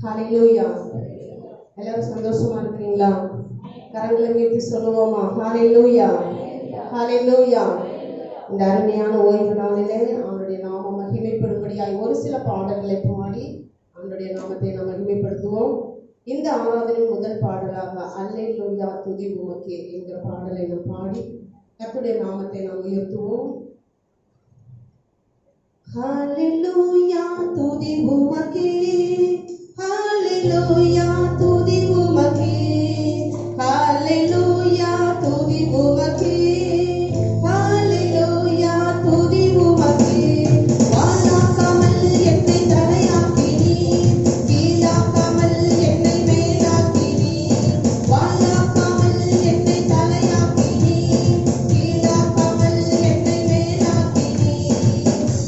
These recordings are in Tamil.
ஹalleluya. எல்லாரும் சந்தோஷமா இருக்கீங்களா? கரங்களை உயர்த்தி சொல்லுவோமா? ஹalleluya, ஹalleluya. இந்த அருமையான ஓய்வு நாளிலே அவருடைய நாமம் மகிமைப்படும்படியாய் ஒரு சில பாடல்களை பாடி அவருடைய நாமத்தை நாம் மகிமைப்படுத்துவோம். இந்த ஆராதனை முதல் பாடலாக அல்லேலூயா துதி உமக்கே என்கிற பாடலை நாம் பாடி கர்த்தருடைய நாமத்தை நாம் உயர்த்துவோம். ஹalleluya துதி உமக்கே, ஹalleluya துதி உமக்கே, ஹalleluya துதி உமக்கே, ஹalleluya துதி உமக்கே. வாழாக்காமல் என்னை தலையாக்கினி, கீழாக்காமல் என்னை மேலாக்கினி. வாழாக்காமல் என்னை தலையாக்கினி, கீழாக்காமல் என்னை மேலாக்கினி.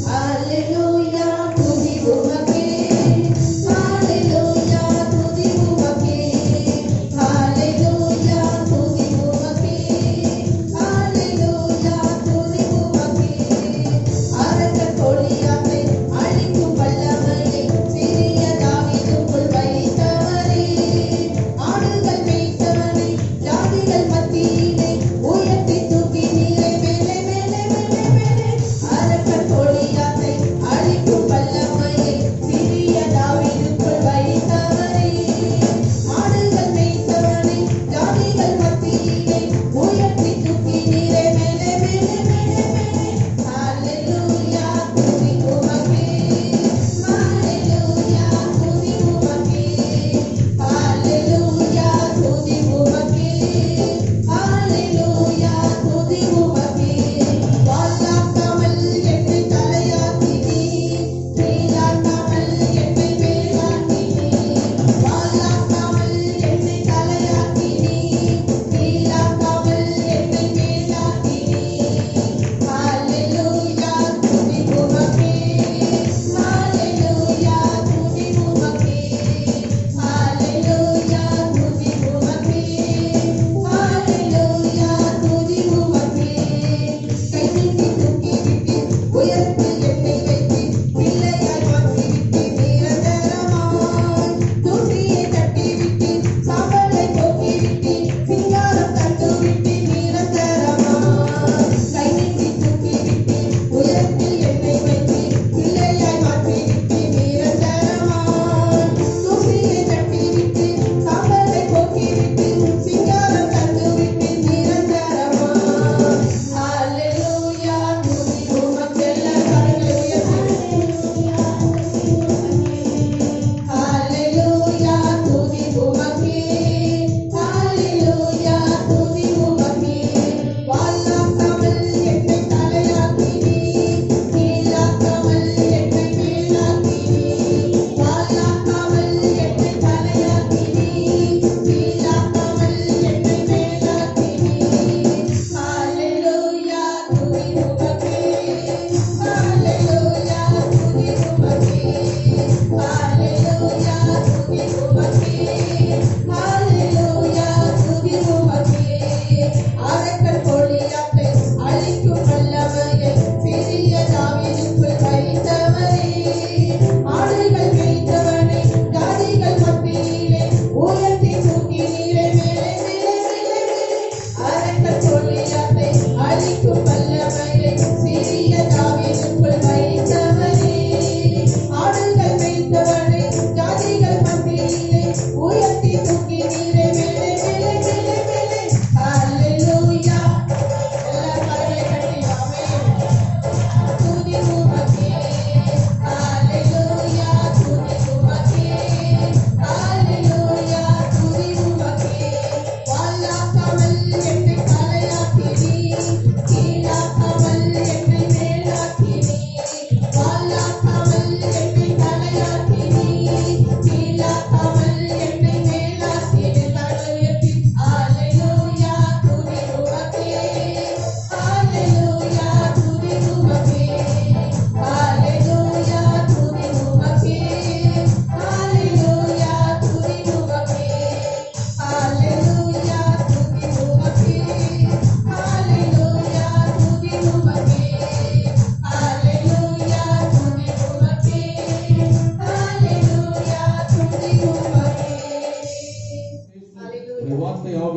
ஹalleluya துதி உமக்கே, ஹalleluya துதி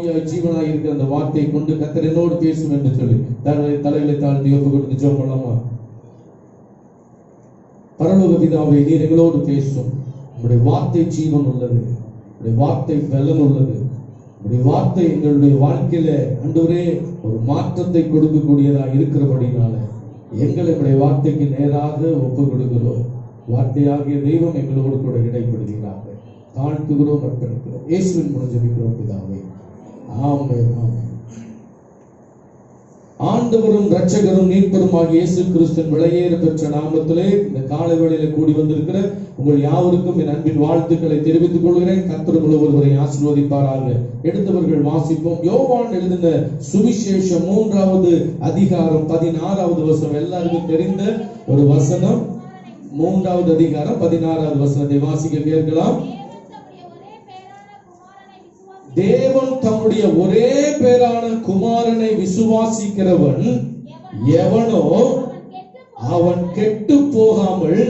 ஆவியாய் ஜீவனாய் இருக்கிற அந்த வார்த்தையை கொண்டு கர்த்தர் என்னோடு பேசும் என்று சொல்லி தலைகளை தாழ்த்தி ஒப்பு கொடுத்து ஜெபம் பண்ணலாமா? பரலோக பிதாவே, நீர் எங்களோடு பேசும். உங்களுடைய வார்த்தை ஜீவன் உள்ளது, உங்களுடைய வார்த்தை பலன் உள்ளது, உங்களுடைய வார்த்தை எங்களுடைய வாழ்க்கையில ஆண்டவரே ஒரு மாற்றத்தை கொடுக்கக்கூடியதா இருக்கிறபடினால எங்களை உங்களுடைய வார்த்தைக்கு நேராக ஒப்பு கொடுக்கிறோம். வார்த்தையாகிய தெய்வம் எங்களோடு கூட இடைப்படுகிறாங்க. தாழ்த்துகிறோம், அர்ப்பணிக்கிறோம். இயேசுவின் மூலம் ஜெபிக்கிறோம் பிதாவே, ஆமென். ஆண்டவரும் இரட்சகரும் மீட்பரும் ஆகிய இயேசு கிறிஸ்துவின் விலையேற பெற்ற நாமத்திலே இந்த காலை வேளையில கூடி வந்திருக்கிற உங்கள் யாவருக்கும் என் அன்பின் வாழ்த்துக்களை தெரிவித்துக் கொள்கிறேன். கர்த்தர் ஒருவரை ஆசீர்வதிப்பாராக. எடுத்தவர்கள் வாசிப்போம். யோவான் எழுதின சுவிசேஷம் 3வது அதிகாரம் 16வது வசனம். எல்லாருக்கும் தெரிந்த ஒரு வசனம். 3வது அதிகாரம் 16வது வசனத்தை வாசிக்க கேட்கலாம். தேவன் தம்முடைய ஒரே பேரான குமாரனை விசுவாசிக்கிறவன் எவனோ அவன் கெட்டு போகாமல்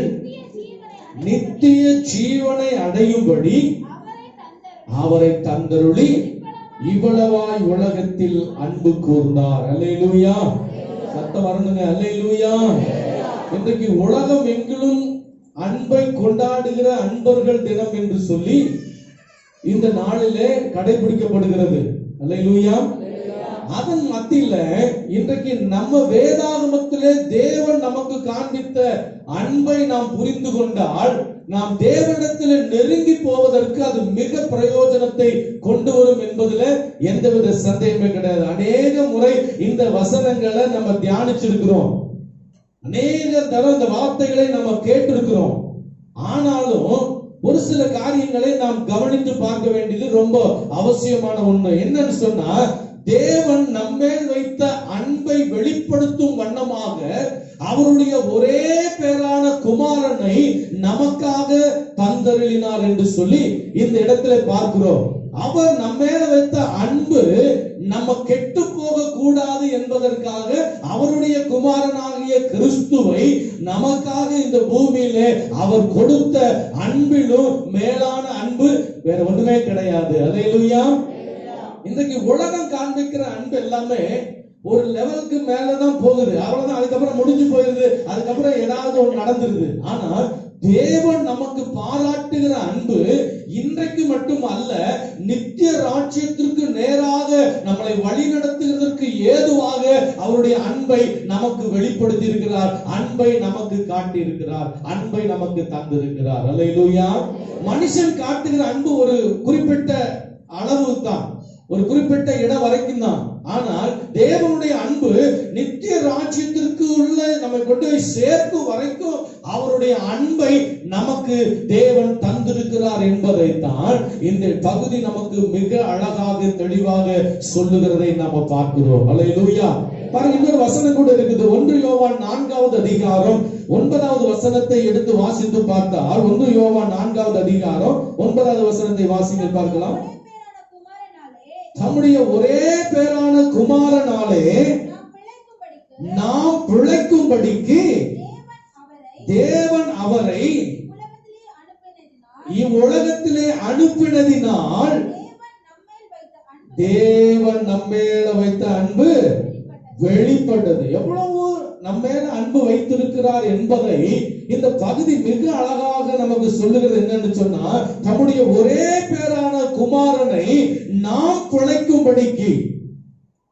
நித்திய ஜீவனை அடையும்படி அவரை தந்தருளி இவ்வளவாய் உலகத்தில் அன்பு கூர்ந்தார். அல்லேலூயா. சத்தம் வரணுங்க. அல்லேலூயா. இன்றைக்கு உலகம் எங்கிலும் அன்பை கொண்டாடுகிற அன்பர்கள் தினம் என்று சொல்லி இந்த நாளிலே கடைபிடிக்கப்படுகிறது. அல்லேலூயா. அதன் மத்தியில இன்றைக்கு நம்ம வேதாகமத்திலே தேவன் நமக்கு காண்பித்த அன்பை நாம் புரிந்து கொண்டால் நாம் தேவனிடத்தில் நெருங்கி போவதற்கு அது மிக பிரயோஜனத்தை கொண்டு வரும் என்பதுல எந்தவித சந்தேகமே கிடையாது. அநேக முறை இந்த வசனங்களை நம்ம தியானிச்சிருக்கிறோம், அநேக தரம் இந்த வார்த்தைகளை நம்ம கேட்டிருக்கிறோம். ஆனாலும் ஒரு சில காரியங்களை நாம் கவனித்து பார்க்க வேண்டியது ரொம்ப அவசியமான ஒண்ணு. என்னன்னு சொன்னா, தேவன் நம்மேல் வைத்த அன்பை வெளிப்படுத்தும் வண்ணமாக அவருடைய ஒரே பேரான குமாரனை நமக்காக தந்தருளினார் என்று சொல்லி இந்த இடத்துல பார்க்கிறோம். அவர் நம்மேல வைத்த அன்பு நம்ம கெட்டு போக கூடாது என்பதற்காக அவருடைய குமாரனாகிய கிறிஸ்துவை நமக்காக இந்த பூமியிலே அவர் கொடுத்த அன்பிலும் மேலான அன்பு வேற ஒண்ணுமே கிடையாது. அல்லேலூயா. இன்றைக்கு உலகம் காண்பிக்கிற அன்பு எல்லாமே ஒரு லெவலுக்கு மேலதான் போகுது, அவ்வளவுதான். அதுக்கப்புறம் முடிஞ்சு போயிருது, அதுக்கப்புறம் ஏதாவது ஒன்று நடந்துருது. ஆனால் தேவன் நமக்கு பாராட்டுகிற அன்பு இன்றைக்கு மட்டும் அல்ல, நித்திய ராஜ்யத்திற்கு நேராக நம்மளை வழி நடத்துகிறதற்கு ஏதுவாக அவருடைய அன்பை நமக்கு வெளிப்படுத்தி இருக்கிறார், அன்பை நமக்கு காட்டி இருக்கிறார், அன்பை நமக்கு தந்திருக்கிறார். அல்லேலூயா. மனுஷன் காட்டுகிற அன்பு ஒரு குறிப்பிட்ட அளவு தான், ஒரு குறிப்பிட்ட இடம் வரைக்கும் தான். ஆனால் தேவனுடைய அன்பு நித்திய ராஜ்யத்திற்கு உள்ள நம்மை கொண்டு போய் சேர்க்கும் வரைக்கும் அவருடைய அன்பை நமக்கு தேவன் தந்திருக்கிறார் என்பதை தான் இந்த பகுதி நமக்கு மிக அழகாக தெளிவாக சொல்லுகிறதை நாம பார்க்கிறோம். அல்லேலூயா. பாருங்க, இன்னொரு வசனம் கூட இருக்குது. 1 யோவான் 4வது அதிகாரம் 9வது வசனத்தை எடுத்து வாசித்து பார்த்தால், 1 யோவான் 4வது அதிகாரம் 9வது வசனத்தை வாசித்து பார்க்கலாம். தம்முடைய ஒரே பேரான குமாரனாலே நாம் பிழைக்கும்படிக்கு தேவன் அவரை இவ்வுலகத்திலே அனுப்பினதினால் தேவன் நம்மேல வைத்த அன்பு வெளிப்பட்டது. எவ்வளவு நம்மேல அன்பு வைத்திருக்கிறார் என்பதை இந்த பகுதி மிக அழகாக நமக்கு சொல்லுகிறது. என்னன்னு சொன்னா, தம்முடைய ஒரே பேரான குமாரனை நாம் பிழைக்கும்படிக்கு,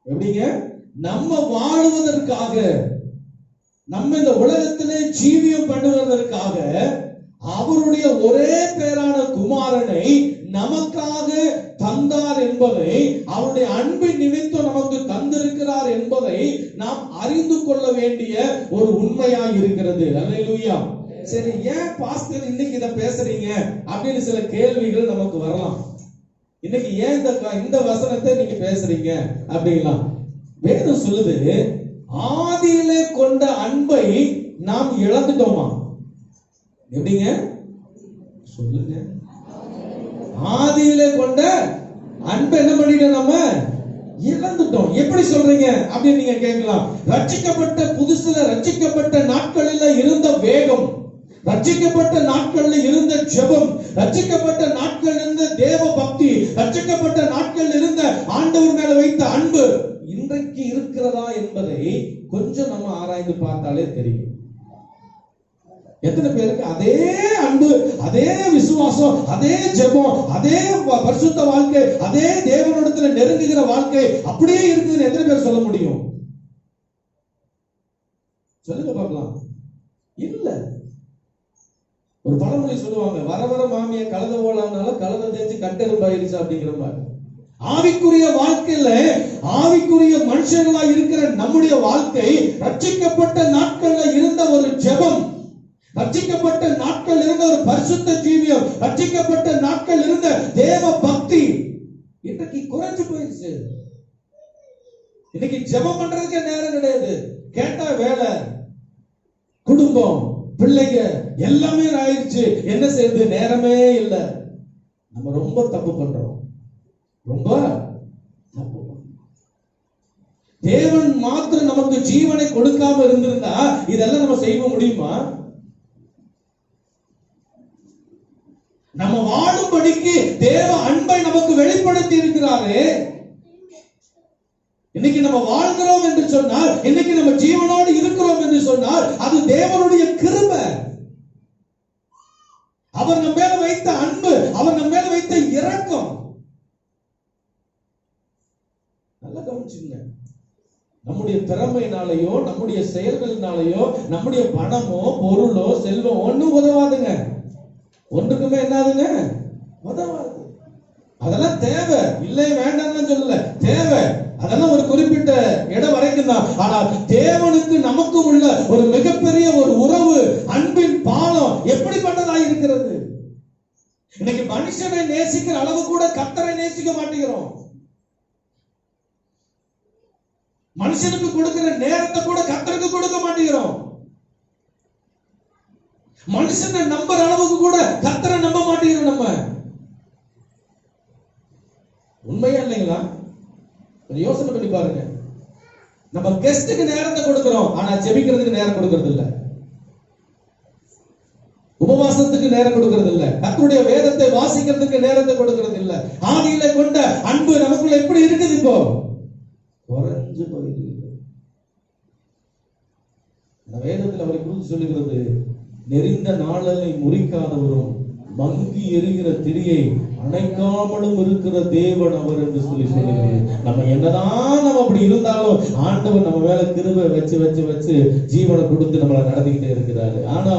எப்படிங்க, நம்ம வாழுவதற்காக, நம்ம இந்த உலகத்திலே ஜீவியம் பண்ணுவதற்காக அவருடைய ஒரே பேரான குமாரனை நமக்காக தந்தார் என்பதை, அவருடைய அன்பின் நிமித்தம் நமக்கு தந்திருக்கிறார் என்பதை நாம் அறிந்து கொள்ள வேண்டிய ஒரு உண்மையாக இருக்கிறது. அல்லேலூயா. சரி, ஏன் பாஸ்டர் இன்னைக்கு இத பேசுறீங்க அப்படின்னு சில கேள்விகள் நமக்கு வரலாம். இன்னைக்கு ஏன் இந்த வசனத்தை நீங்க பேசுறீங்க அப்படிங்களா? வேதம் சொல்லுது, ஆதியிலே கொண்ட அன்பை நாம் இழந்துட்டோமா? எப்படிங்க சொல்லுங்க. ஆதியிலே கொண்ட அன்பை என்ன பண்ணிட்டோம்? நம்ம இழந்துட்டோம். எப்படி சொல்றீங்க அப்படின்னு நீங்க கேட்கலாம். ரட்சிக்கப்பட்ட புதுசுல, ரட்சிக்கப்பட்ட நாட்களில் இருந்த வேகம், ரட்சிக்கப்பட்ட நாட்களில் இருந்த ஜெபம், ரட்சிக்கப்பட்ட நாட்கள் இருந்த தேவ பக்தி, ரட்சிக்கப்பட்ட நாட்கள் இருந்த ஆண்டவர் பார்த்தாலே தெரியும். எத்தனை பேருக்கு அதே அன்பு, அதே விசுவாசம், அதே ஜெபம், அதே பரிசுத்த வாழ்க்கை, அதே தேவனிடத்துல நெருங்குகிற வாழ்க்கை அப்படியே இருக்குதுன்னு எத்தனை பேர் சொல்ல முடியும்? சொல்லுங்க பார்க்கலாம். இல்ல. ஒரு பழமொழி சொல்லுவாங்க, வர வர மாமிய கழுத போலாம்னால கழுத தேய்ச்சி கட்டெரும்பாயிருச்சு அப்படிங்கிற மாதிரி. ஆவிக்குரிய வாழ்க்கையில ஆவிக்குரிய மனுஷர்களா இருக்கிற நம்முடைய வாழ்க்கை ரட்சிக்கப்பட்ட நாட்கள்ல இருந்த ஒரு ஜெபம், ரட்சிக்கப்பட்ட நாட்கள் இருந்த ஒரு பரிசுத்த ஜீவியம், ரட்சிக்கப்பட்ட நாட்கள் இருந்த தேவ பக்தி இன்றைக்கு குறைஞ்சு போயிடுச்சு. இன்னைக்கு ஜெபம் பண்றதுக்கே நேரம் கிடையாது. கேட்டா வேலை, குடும்பம், பிள்ளைங்க எல்லாமே ஆயிடுச்சு. என்ன செய்யுது? நேரமே இல்லை. நம்ம ரொம்ப தப்பு பண்றோம், ரொம்ப தப்பு. தேவன் மாத்திரம் நமக்கு ஜீவனை கொடுக்காம இருந்திருந்தா இதெல்லாம் நம்ம செய்ய முடியுமா? நம்ம வாழும்படிக்கு தேவ அன்பை நமக்கு வெளிப்படுத்தி இருக்கிறாரே. இன்னைக்கு நம்ம வாழ்கிறோம் என்று சொன்னால், இன்னைக்கு நம்ம ஜீவனோடு இருக்கிறோம் என்று சொன்னால் அது தேவனுடைய கிருபை. அவர் நம்ம மேல வைத்த அன்பு, அவர் நம்ம மேல வைத்த இரக்கம். நல்லா கவனிச்சுங்க. நம்முடைய திறமையினாலேயோ நம்முடைய செயல்களினாலேயோ நம்முடைய பணமோ பொருளோ செல்வம் ஒண்ணும் உதவாதுங்க. ஒன்றுக்குமே என்னாதுங்க? உதவாது. அதெல்லாம் தேவை, இல்லை வேண்டாம்னு சொல்லல, தேவை. அதெல்லாம் ஒரு குறிப்பிட்ட இடம் வரைக்கும் தான். ஆனால் தேவனுக்கு நமக்கும் உள்ள ஒரு மிகப்பெரிய ஒரு உறவு, அன்பின் பாலம் எப்படிப்பட்டதாக இருக்கிறது. இன்னைக்கு மனுஷனை நேசிக்கிற அளவு கூட கர்த்தரை நேசிக்க மாட்டேங்கிறோம். மனுஷனுக்கு கொடுக்கிற நேரத்தை கூட கர்த்தருக்கு கொடுக்க மாட்டேங்கிறோம். மனுஷனை நம்புற அளவுக்கு கூட கர்த்தரை நம்ப மாட்டேங்கிறோம். நம்ம உண்மையா இல்லைங்களா? யோசனை பண்ணி பாருங்க. நம்ம கெஸ்டுக்கு நேரத்தை கொடுக்கிறோம், ஆனா ஜெபிக்கிறதுக்கு நேரம் கொடுக்கிறது இல்ல, உபவாசத்துக்கு நேரம் கொடுக்கிறது இல்ல, கர்த்தருடைய வேதத்தை வாசிக்கிறதுக்கு நேரத்தை கொடுக்கிறது இல்ல. ஆதியிலே கொண்ட அன்பு நமக்குள்ள எப்படி இருக்குது? இப்போ குறைஞ்சு போயிருக்கு. வேதத்தில் அவரை குறித்து சொல்லுகிறது, நெறிந்த நாளை முறிக்காதவரும் மங்கி எரிகிற திரியை அணைக்காமலும் இருக்கிற தேவன் அவர் என்று சொல்லுகிறது. நம்ம என்னதான் நம்ம அப்படி இருந்தாலும் ஆண்டவர் நம்ம மேல கிருபை வச்சு வச்சு வச்சு ஜீவனை கொடுத்து நம்மளை நடத்திக்கிட்டே இருக்கிறாரு. ஆனா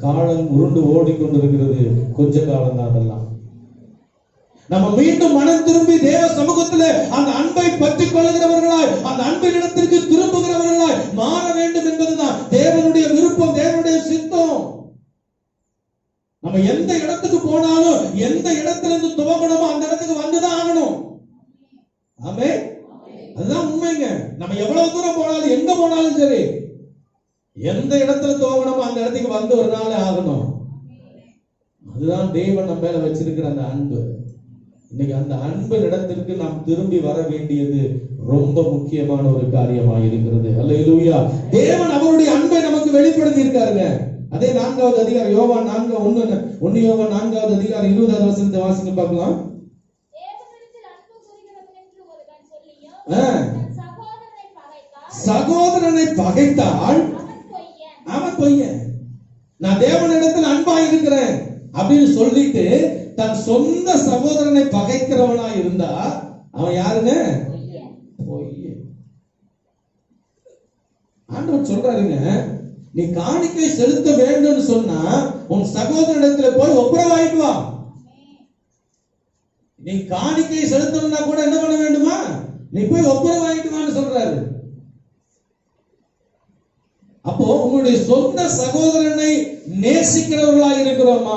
காலம் உருண்டு ஓடிக்கொண்டிருக்கிறது. கொஞ்ச காலம் தான் அதெல்லாம். நம்ம மீண்டும் மனம் திரும்பி தேவ சமூகத்திலே அந்த அன்பை பற்றிக் கொள்கிறவர்களாய், அந்த அன்பின் இடத்திற்கு திரும்புகிறவர்களாய் மாற வேண்டும் என்பதுதான் தேவனுடைய விருப்பம், தேவனுடைய சித்தம். நம்ம எந்த இடத்துக்கு போனாலும், எந்த இடத்துல இருந்து துவங்கணுமோ அந்த இடத்துக்கு வந்துதான் ஆகணும். ஆமென். அதுதான் உண்மைங்க. நம்ம எவ்வளவு தூரம் போனாலும், எங்க போனாலும் சரி, எந்த இடத்துல துவங்கணுமோ அந்த இடத்துக்கு வந்து ஒரு நாள் ஆகணும். அதுதான் தேவன் நம்ம மேல வச்சிருக்கிற அந்த அன்பு. இன்னைக்கு அந்த அன்பு இடத்திற்கு நாம் திரும்பி வர வேண்டியது ரொம்ப முக்கியமான ஒரு காரியமாக இருக்கிறது. அல்லேலூயா. தேவன் அவருடைய அன்பை நமக்கு வெளிப்படுத்தி இருக்காருங்க. அதே 4வது அதிகாரம் யோவான் 4:1 யோவான் 4வது அதிகாரம் 20வது வசனத்தை வாசிங்க பார்க்கலாம். சகோதரனை பகைத்தால் அவன் பொய்யன். நான் தேவனிடத்தில் அன்பா இருக்கிறேன் அப்படின்னு சொல்லிட்டு தன் சொந்த சகோதரனை பகைக்கிறவனா இருந்தா அவன் யாருங்க? பொய்யன். ஆண்டவர் சொல்றாருங்க, நீ காணிக்கை செலுத்த வேண்டும் சொன்னா உன் சகோதரனிடத்துல போய் ஒப்புரவாயிட்டு வா. நீ காணிக்கை செலுத்தணும்னா கூட என்ன பண்ண வேண்டுமா? நீ போய் ஒப்புரவாயிட்டு வான்னு சொல்றாரு. அப்போ உங்களுடைய சொந்த சகோதரனை நேசிக்கிறவர்களா இருக்கிறோமா?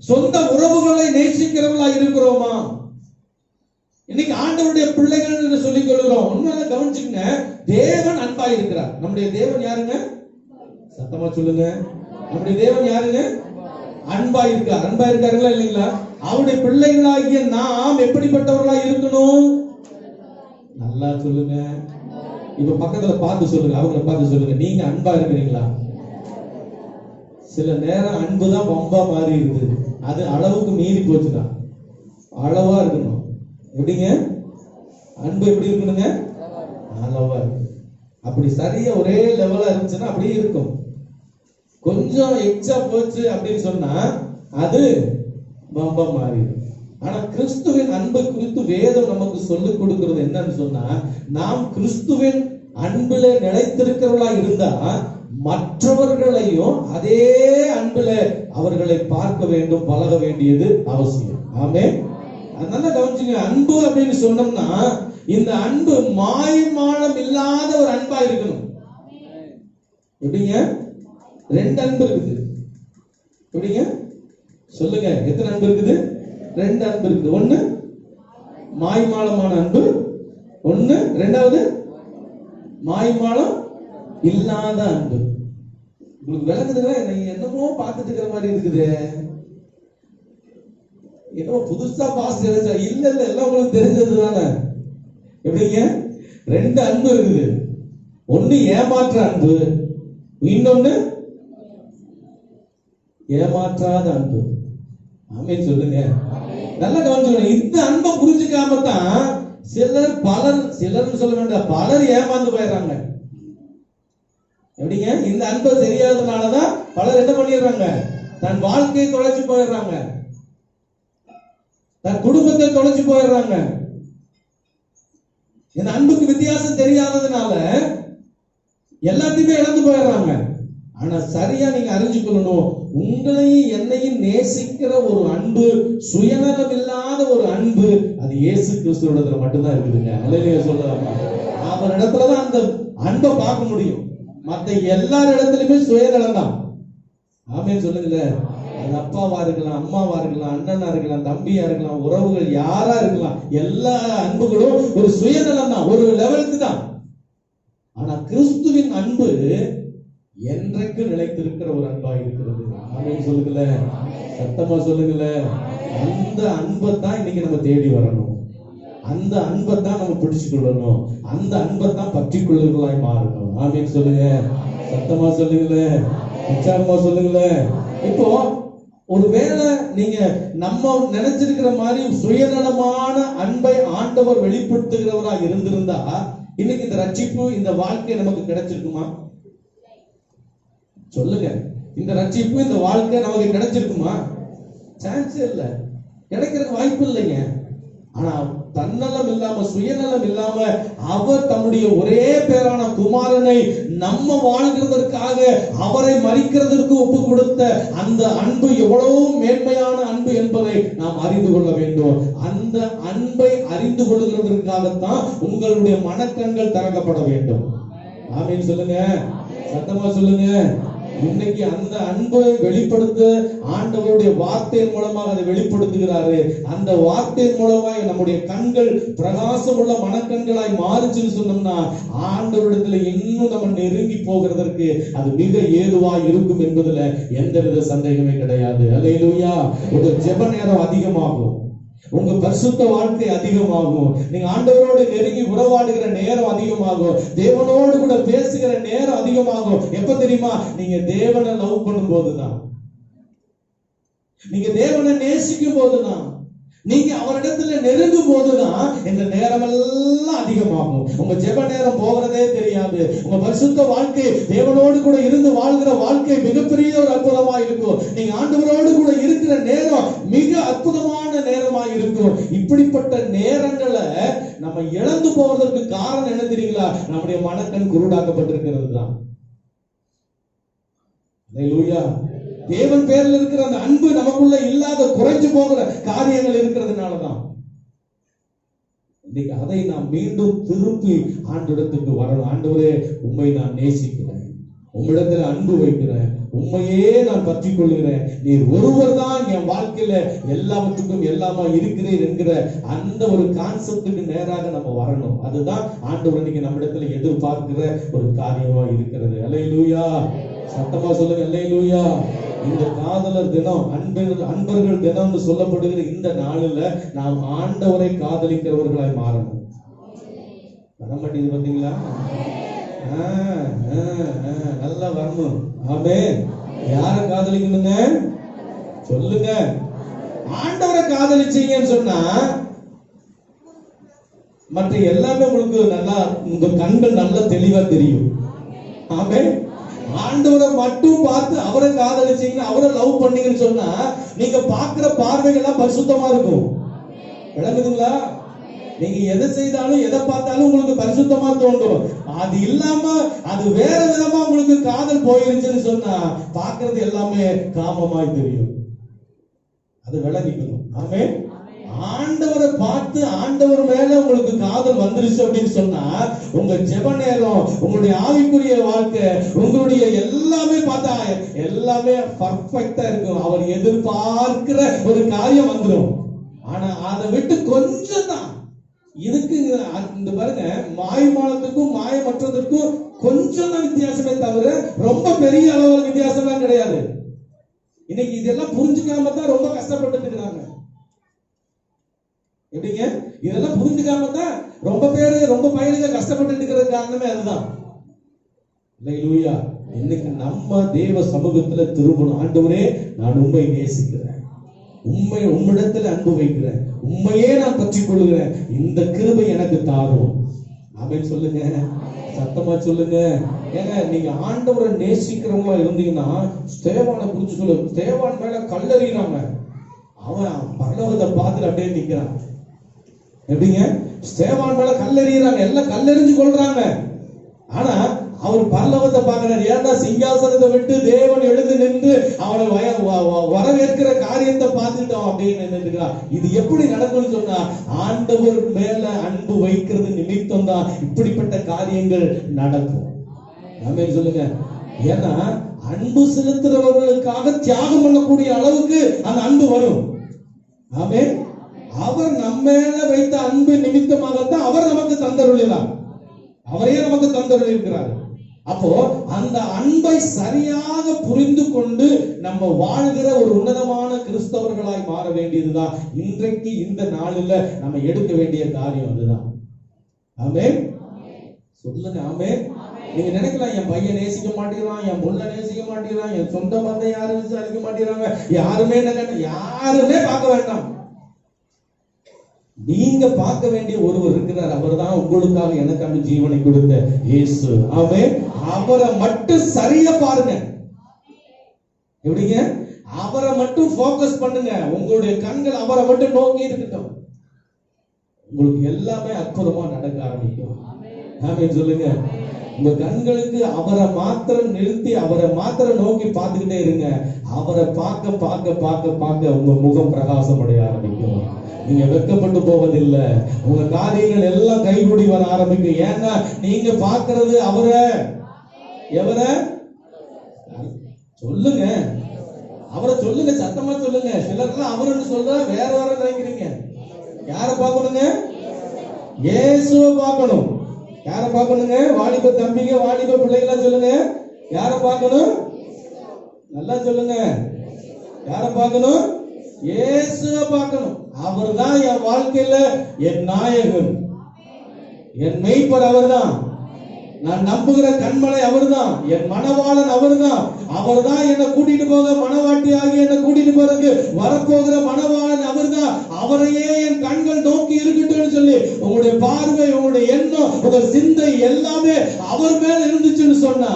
சொந்த உறவுகளை நேசிக்கிறவர்களா இருக்கிறோமா? இன்னைக்கு ஆண்டவருடைய பிள்ளைகள் என்று சொல்லிக் கொள்கிறோம். உண்மையில கவனிச்சுங்க, தேவன் அன்பா இருக்கிறார். நம்முடைய தேவன் யாருங்க? சத்தமா சொல்லுங்க. நம்முடைய தேவன் யாருங்க? அன்பா இருக்கார். அன்பா இருக்காருங்களா இல்லைங்களா? அவருடைய பிள்ளைகளாகிய நாம் எப்படிப்பட்டவர்களா இருக்கணும்? நல்லா சொல்லுங்க. இப்ப பக்கத்துல பார்த்து சொல்லுங்க, அவங்கள பார்த்து சொல்லுங்க, நீங்க அன்பா இருக்கிறீங்களா? சில நேரம் அன்புதான் வம்பா மாறி இருக்குது. அது அளவுக்கு மீறி போச்சுன்னா அளவா இருக்கணும். எப்படிங்க? அன்பு எப்படி இருக்கணுங்க? அளவா இருக்கு. அப்படி சரியா ஒரே லெவலா இருந்துச்சுன்னா அப்படியே இருக்கும். கொஞ்சம் எக்ஸ்ட்ரா போச்சு அப்படின்னு சொன்னா அது பம்பா மாறிடும். ஆனா கிறிஸ்துவின் அன்பை குறித்து வேதம் நமக்கு சொல்லிக் கொடுக்கிறது என்னன்னு சொன்னா, நாம் கிறிஸ்துவின் அன்பில நிலைத்திருக்கிறவர்களா இருந்தா மற்றவர்களையும் அதே அன்பில அவர்களை பார்க்க வேண்டும், பழக வேண்டியது அவசியம். ஆமென். அதனால கவனிச்சுங்க, அன்பு அப்படின்னு சொன்னோம்னா இந்த அன்பு மாய்மாலம் இல்லாத ஒரு அன்பா இருக்கணும். எப்படிங்க? ரெண்டு அன்பு இருக்குது. எப்படிங்க சொல்லுங்க? எத்தனை அன்பு இருக்குது? ரெண்டு அன்பு இருக்குது. ஒண்ணு மாய்மாலமான அன்பு, ஒண்ணு ரெண்டாவது மாய்மாலம் இல்லாத அன்பு. உங்களுக்கு விளங்குதுங்களா? என்னமோ பார்த்துட்டு இருக்கிற மாதிரி இருக்குது. என்னமோ புதுசா பாஸ் இல்ல இல்ல, எல்லாம் உங்களுக்கு தெரிஞ்சது தானே. எப்படிங்க? ரெண்டு அன்பு இருக்குது. ஒண்ணு ஏமாற்ற அன்பு, இன்னொன்னு ஏமாற்றாத அன்பு. ஆமென் சொல்லுங்க. நல்லா கவனிச்சுக்கணும். இந்த அன்பை புரிஞ்சுக்காம தான் சிலர் சொல்ல வேண்டாம், பலர் ஏமாந்து போயிடுறாங்க. எப்படிங்க? இந்த அன்பை தெரியாததுனாலதான் பலர் என்ன பண்ணிடுறாங்க? தன் வாழ்க்கையை தொலைச்சு போயிடுறாங்க, தன் குடும்பத்தை தொலைச்சு போயிடுறாங்க. இந்த அன்புக்கு வித்தியாசம் தெரியாததுனால எல்லாத்தையுமே இழந்து போயிடுறாங்க. ஆனா சரியா நீங்க அறிஞ்சுக்கொள்ளணும், உங்களையும் என்னையும் நேசிக்கிற ஒரு அன்பு, சுயநலம் இல்லாத ஒரு அன்பு, அது இயேசு கிறிஸ்துவிடத்துல மட்டும்தான் இருக்குதுங்க. அல்லேலூயா சொல்லலாமா? அவரிடத்துலதான் அந்த அன்பை பார்க்க முடியும். மத்த எல்லார் இடத்துலயுமே சுயநலம் தான். ஆமென் சொல்லுங்கல்ல. அது அப்பாவா இருக்கலாம், அம்மாவா இருக்கலாம், அண்ணனா இருக்கலாம், தம்பியா இருக்கலாம், உறவுகள் யாரா இருக்கலாம், எல்லா அன்புகளும் ஒரு சுயநலம் தான், ஒரு லெவலுக்கு தான். ஆனா கிறிஸ்துவின் அன்பு என்றைக்கு நிலைத்திருக்கிற ஒரு அன்பா இருக்கிறது. ஆமென் சொல்லுங்கல, சத்தமா சொல்லுங்கல. அந்த அன்பை தான் இன்னைக்கு நம்ம தேடி வரணும். அந்த அன்பை தான் நம்ம பிடிச்சு கொள்ளணும். அந்த அன்பை தான் பற்றி கொள்ளுகளாய் மாறணும். ஆமென் சொல்லுங்க, சத்தமா சொல்லுங்கல, உற்சாகமா சொல்லுங்கல. இப்போ ஒருவேளை நீங்க நம்ம நினைச்சிருக்கிற மாதிரி சுயநலமான அன்பை ஆண்டவர் வெளிப்படுத்துகிறவரா இருந்திருந்தா இன்னைக்கு இந்த ரட்சிப்பு, இந்த வாழ்க்கை நமக்கு கிடைச்சிருக்குமா? சொல்லுங்க. இந்த ரட்சிப்பு, இந்த வாழ்க்கை நமக்கு கிடைச்சிருக்குமா? சான்ஸ் இல்ல, கிடைக்கிறதுக்கு வாய்ப்பு இல்லைங்க. ஆனா தன்னலம் இல்லாம, சுயநலம் இல்லாம அவர் தம்முடைய ஒரே பேரான குமாரனை நம்ம வாழ்கிறதற்காக, அவரை மரிக்கிறதற்கு ஒப்பு கொடுத்த அந்த அன்பு எவ்வளவு மேன்மையான அன்பு என்பதை நாம் அறிந்து கொள்ள வேண்டும். அந்த அன்பை அறிந்து கொள்கிறதற்காகத்தான் உங்களுடைய மனக்கண்கள் திறக்கப்பட வேண்டும். ஆமென் சொல்லுங்க, சத்தமா சொல்லுங்க. இன்னைக்கு அந்த அன்பை வெளிப்படுத்த ஆண்டவருடைய வார்த்தையின் மூலமாக அதை வெளிப்படுத்துகிறாரு. அந்த வார்த்தையின் மூலமாக நம்முடைய கண்கள் பிரகாசம் உள்ள மனக்கண்களாய் மாறுச்சுன்னு சொன்னோம்னா ஆண்டவரிடத்துல இன்னும் நம்ம நெருங்கி போகிறதற்கு அது மிக ஏதுவாய் இருக்கும் என்பதுல எந்தவித சந்தேகமே கிடையாது. அல்லேலூயா. உங்க ஜெப நேரம் அதிகமாகும், உங்க பரிசுத்த வாழ்க்கை அதிகமாகும், நீங்க ஆண்டவரோடு நெருங்கி உறவாடுகிற நேரம் அதிகமாகும், தேவனோடு கூட பேசுகிற நேரம் அதிகமாகும். எப்ப தெரியுமா? நீங்க தேவனை லவ் பண்ணும் போதுதான், நீங்க தேவனை நேசிக்கும் போதுதான், நீங்க அவரிடத்துல நெருங்கும் போதுதான் இந்த நேரம் எல்லாம் அதிகமாகும். உங்க ஜெப நேரம் போகிறதே தெரியாது. உங்க பரிசுத்த வாழ்க்கை, தேவனோடு கூட இருந்து வாழ்கிற வாழ்க்கை மிகப்பெரிய ஒரு அற்புதமா இருக்கும். நீங்க ஆண்டவரோடு கூட இருக்கிற நேரம் மிக அற்புதமான நேரமா இருக்கும். இப்படிப்பட்ட நேரங்களை நம்ம இழந்து போவதற்கு காரணம் என்ன தெரியுங்களா? நம்முடைய மனக்கண் குருடாக்கப்பட்டிருக்கிறது தான். அல்லேலூயா. தேவன் பேரில் இருக்கிற அந்த அன்பு நமக்குள்ள இல்லாத, குறைஞ்சு போகிற காரியங்கள் இருக்கிறதுனாலதான். இன்னைக்கு அதை நாம் மீண்டும் திருப்பி ஆண்டவரிடத்துக்கு வரணும். ஆண்டவரே, உம்மை நான் நேசிக்கிறேன், உம்மிடத்துல அன்பு வைக்கிறேன், உண்மையே நான் பற்றி கொள்கிறேன், நீர் ஒருவர் தான் என் வாழ்க்கையில எல்லாவற்றுக்கும் எல்லாமா இருக்கிறேன் என்கிற அந்த ஒரு கான்செப்டுக்கு நேராக நம்ம வரணும். அதுதான் ஆண்டவர் இன்னைக்கு நம்மிடத்துல எதிர்பார்க்கிற ஒரு காரியமா இருக்கிறது. அல்லேலூயா. சத்தமா சொல்லுங்க, அல்லேலூயா. இந்த காதலர் தினம், அன்பர்கள் தினம் சொல்லப்படுகிற இந்த நாளில் நாம் ஆண்டவரை காதலிக்கிறவர்களாய் மாறணும். வர மாட்டேங்குது பாத்தீங்களா? நல்லா வரணும். ஆமென். யாரை காதலிக்கணுங்க? சொல்லுங்க. ஆண்டவரை காதலிச்சீங்கன்னு சொன்னா மற்ற எல்லாமே உங்களுக்கு நல்லா, உங்க கண்கள் நல்லா தெளிவா தெரியும். ஆமென். ஆண்டவரை மட்டும் பார்த்து அவரை காதலிச்சீங்கன்னா, அவரை லவ் பண்ணீங்கன்னு சொன்னா, நீங்க பார்க்கிற பார்வைகள் எல்லாம் பரிசுத்தமா இருக்கும். விளங்குதுங்களா? நீங்க எதை செய்தாலும் எதை பார்த்தாலும் உங்களுக்கு பரிசுத்தமா தோன்றும். அது இல்லாம அது வேற விதமா உங்களுக்கு காதல் போயிருச்சுன்னு சொன்னா, பார்க்கிறது எல்லாமே காமமாய் தெரியும். அது விளங்கிக்கணும். ஆமென். ஆண்டவரை பார்த்து ஆண்டவர் மேல உங்களுக்கு காதல் வந்துருச்சு அப்படின்னு சொன்னா, உங்க ஜெப நேரம், உங்களுடைய ஆவிக்குரிய வாழ்க்கை, உங்களுடைய எல்லாமே பார்த்தா எல்லாமே பர்ஃபெக்ட்டா இருக்கும். அவர் எதிர்பார்க்கிற ஒரு காரியம் வந்துடும். ஆனா அதை விட்டு கொஞ்சம் தான் இதுக்கு இந்த பாருங்க, மாய்மாலத்துக்கும் மாயமற்றதற்கும் கொஞ்சம் தான் வித்தியாசமே தவிர ரொம்ப பெரிய அளவுல வித்தியாசம்லாம் கிடையாது. இன்னைக்கு இதெல்லாம் புரிஞ்சுக்காம தான் ரொம்ப கஷ்டப்பட்டு இருக்கிறாங்க. எப்படிங்க? இதெல்லாம் புரிஞ்சுக்காம தான் ரொம்ப பேரு ரொம்ப பயணிக கஷ்டப்பட்டு இருக்கிற காரணமே அதுதான். அல்லேலூயா. இன்னைக்கு நம்ம தேவ சமூகத்துல திரும்பணும். ஆண்டவரே, நான் உம்மை நேசிக்கிறேன், உம்மிடத்துல அன்பு வைக்கிறேன், உண்மையே நான் பற்றிக் கொள்கிறேன், இந்த கிருபை எனக்கு தாரும். ஆமென் சொல்லுங்க, சத்தமா சொல்லுங்க. ஏங்க, நீங்க ஆண்டவரை நேசிக்கிறவங்களா இருந்தீங்கன்னா, ஸ்தேவானை குறிச்சு சொல்லுங்க. ஸ்தேவான் மேல கல்லெறிறாங்க, அவன் பரலோகத்தை பார்த்துட்டு அப்படியே நிக்கிறான். எப்படிங்க? ஸ்தேவான் மேல கல்லெறிறாங்க, எல்லாம் கல்லெறிஞ்சு கொள்றாங்க. ஆனா அவர் பரலோகத்தை பார்க்கிறார். ஏன்னா சிங்காசனத்தை விட்டு தேவன் எழுந்து நின்று அவனை வரவேற்கிற காரியத்தை பார்த்துட்டோம் அப்படின்னு நின்றுக்கிறார். இது எப்படி நடக்கும்னு சொன்னா, ஆண்டவர் மேல அன்பு வைக்கிறது நிமித்தம் தான் இப்படிப்பட்ட காரியங்கள் நடக்கும். ஆமென் சொல்லுங்க. ஏன்னா அன்பு செலுத்துறவர்களுக்காக தியாகம் பண்ணக்கூடிய அளவுக்கு அந்த அன்பு வரும். ஆமென். அவர் நம்ம மேல வைத்த அன்பு நிமித்தமாகத்தான் அவர் நமக்கு தந்தருளினார். அவரே நமக்கு தந்தருளி இருக்கிறார். அப்போ அந்த அன்பை சரியாக புரிந்து கொண்டு நம்ம வாழ்கிற ஒரு உன்னதமான கிறிஸ்தவர்களாய் மாற வேண்டியதுதான் இன்றைக்கு இந்த நாளில் நம்ம எடுக்க வேண்டிய காரியம். அதுதான். ஆமென் சொல்லுங்க. ஆமென். நீங்க நினைக்கலாம், என் பையன் நேசிக்க மாட்டேங்கிறான், என் பொண்ணை நேசிக்க மாட்டேங்கிறான், என் சொந்த பந்தம் யாரும் விசாரிக்க மாட்டேங்கிறாங்க, யாருமே யாருமே பார்க்க வேண்டாம். நீங்க பார்க்க வேண்டிய ஒருவர் இருக்கிறார். அவர் தான் உங்களுக்காக எனக்கான ஜீவனை கொடுத்த இயேசு. ஆமென். அவரை மட்டும் சரியா பாருங்க. எப்படிங்க? அவரை மட்டும் போக்கஸ் பண்ணுங்க. உங்களுடைய கண்கள் அவரை மட்டும் நோக்கி இருக்கட்டும். உங்களுக்கு எல்லாமே அற்புதமா நடக்க ஆரம்பிக்கும். ஆமென் சொல்லுங்க. உங்க கண்களுக்கு அவரை மாத்திரம் நிறுத்தி அவரை மாத்திரம் நோக்கி பார்த்துக்கிட்டே இருங்க. அவரை பார்க்க பார்க்க பார்க்க பார்க்க உங்க முகம் பிரகாசம் அடைய ஆரம்பிக்கும். நீங்க வெட்கப்பட்டு போவதில்லை. உங்க காரியங்கள் எல்லாம் கைகூடி வர ஆரம்பிக்கும். ஏன்னா நீங்க பார்க்கிறது அவரை. எவரை சொல்லுங்க? அவரை சொல்லுங்க, சத்தமா சொல்லுங்க. சிலர்லாம் அவருன்னு சொல்ற வேற வேற நினைக்கிறீங்க. யாரை பார்க்கணுங்க? இயேசுவை பார்க்கணும். யாரை பார்க்கணுங்க? வாலிப தம்பிங்க, வாலிப பிள்ளைகளா சொல்லுங்க. யாரை பார்க்கணும்? நல்லா சொல்லுங்க. யாரை பார்க்கணும்? இயேசுவை பார்க்கணும். அவர் தான் என் வாழ்க்கையில என் நாயகன், என் மெய்ப்பர் அவர்தான். நான் நம்புகிற கண்மலை அவர்தான், என் மணவாளன் அவர்தான். அவர்தான் என்னை கூட்டிட்டு போக மணவாட்டியாகி என்னை கூட்டிட்டு போறதுக்கு வரப்போகிற மணவாளன் அவர்தான். அவரையே என் கண்கள் நோக்கி இருக்கட்டும் சொல்லி உங்களுடைய பார்வை, உங்களுடைய எண்ணம், உங்க சிந்தை எல்லாமே அவர் மேல இருந்துச்சுன்னு சொன்னா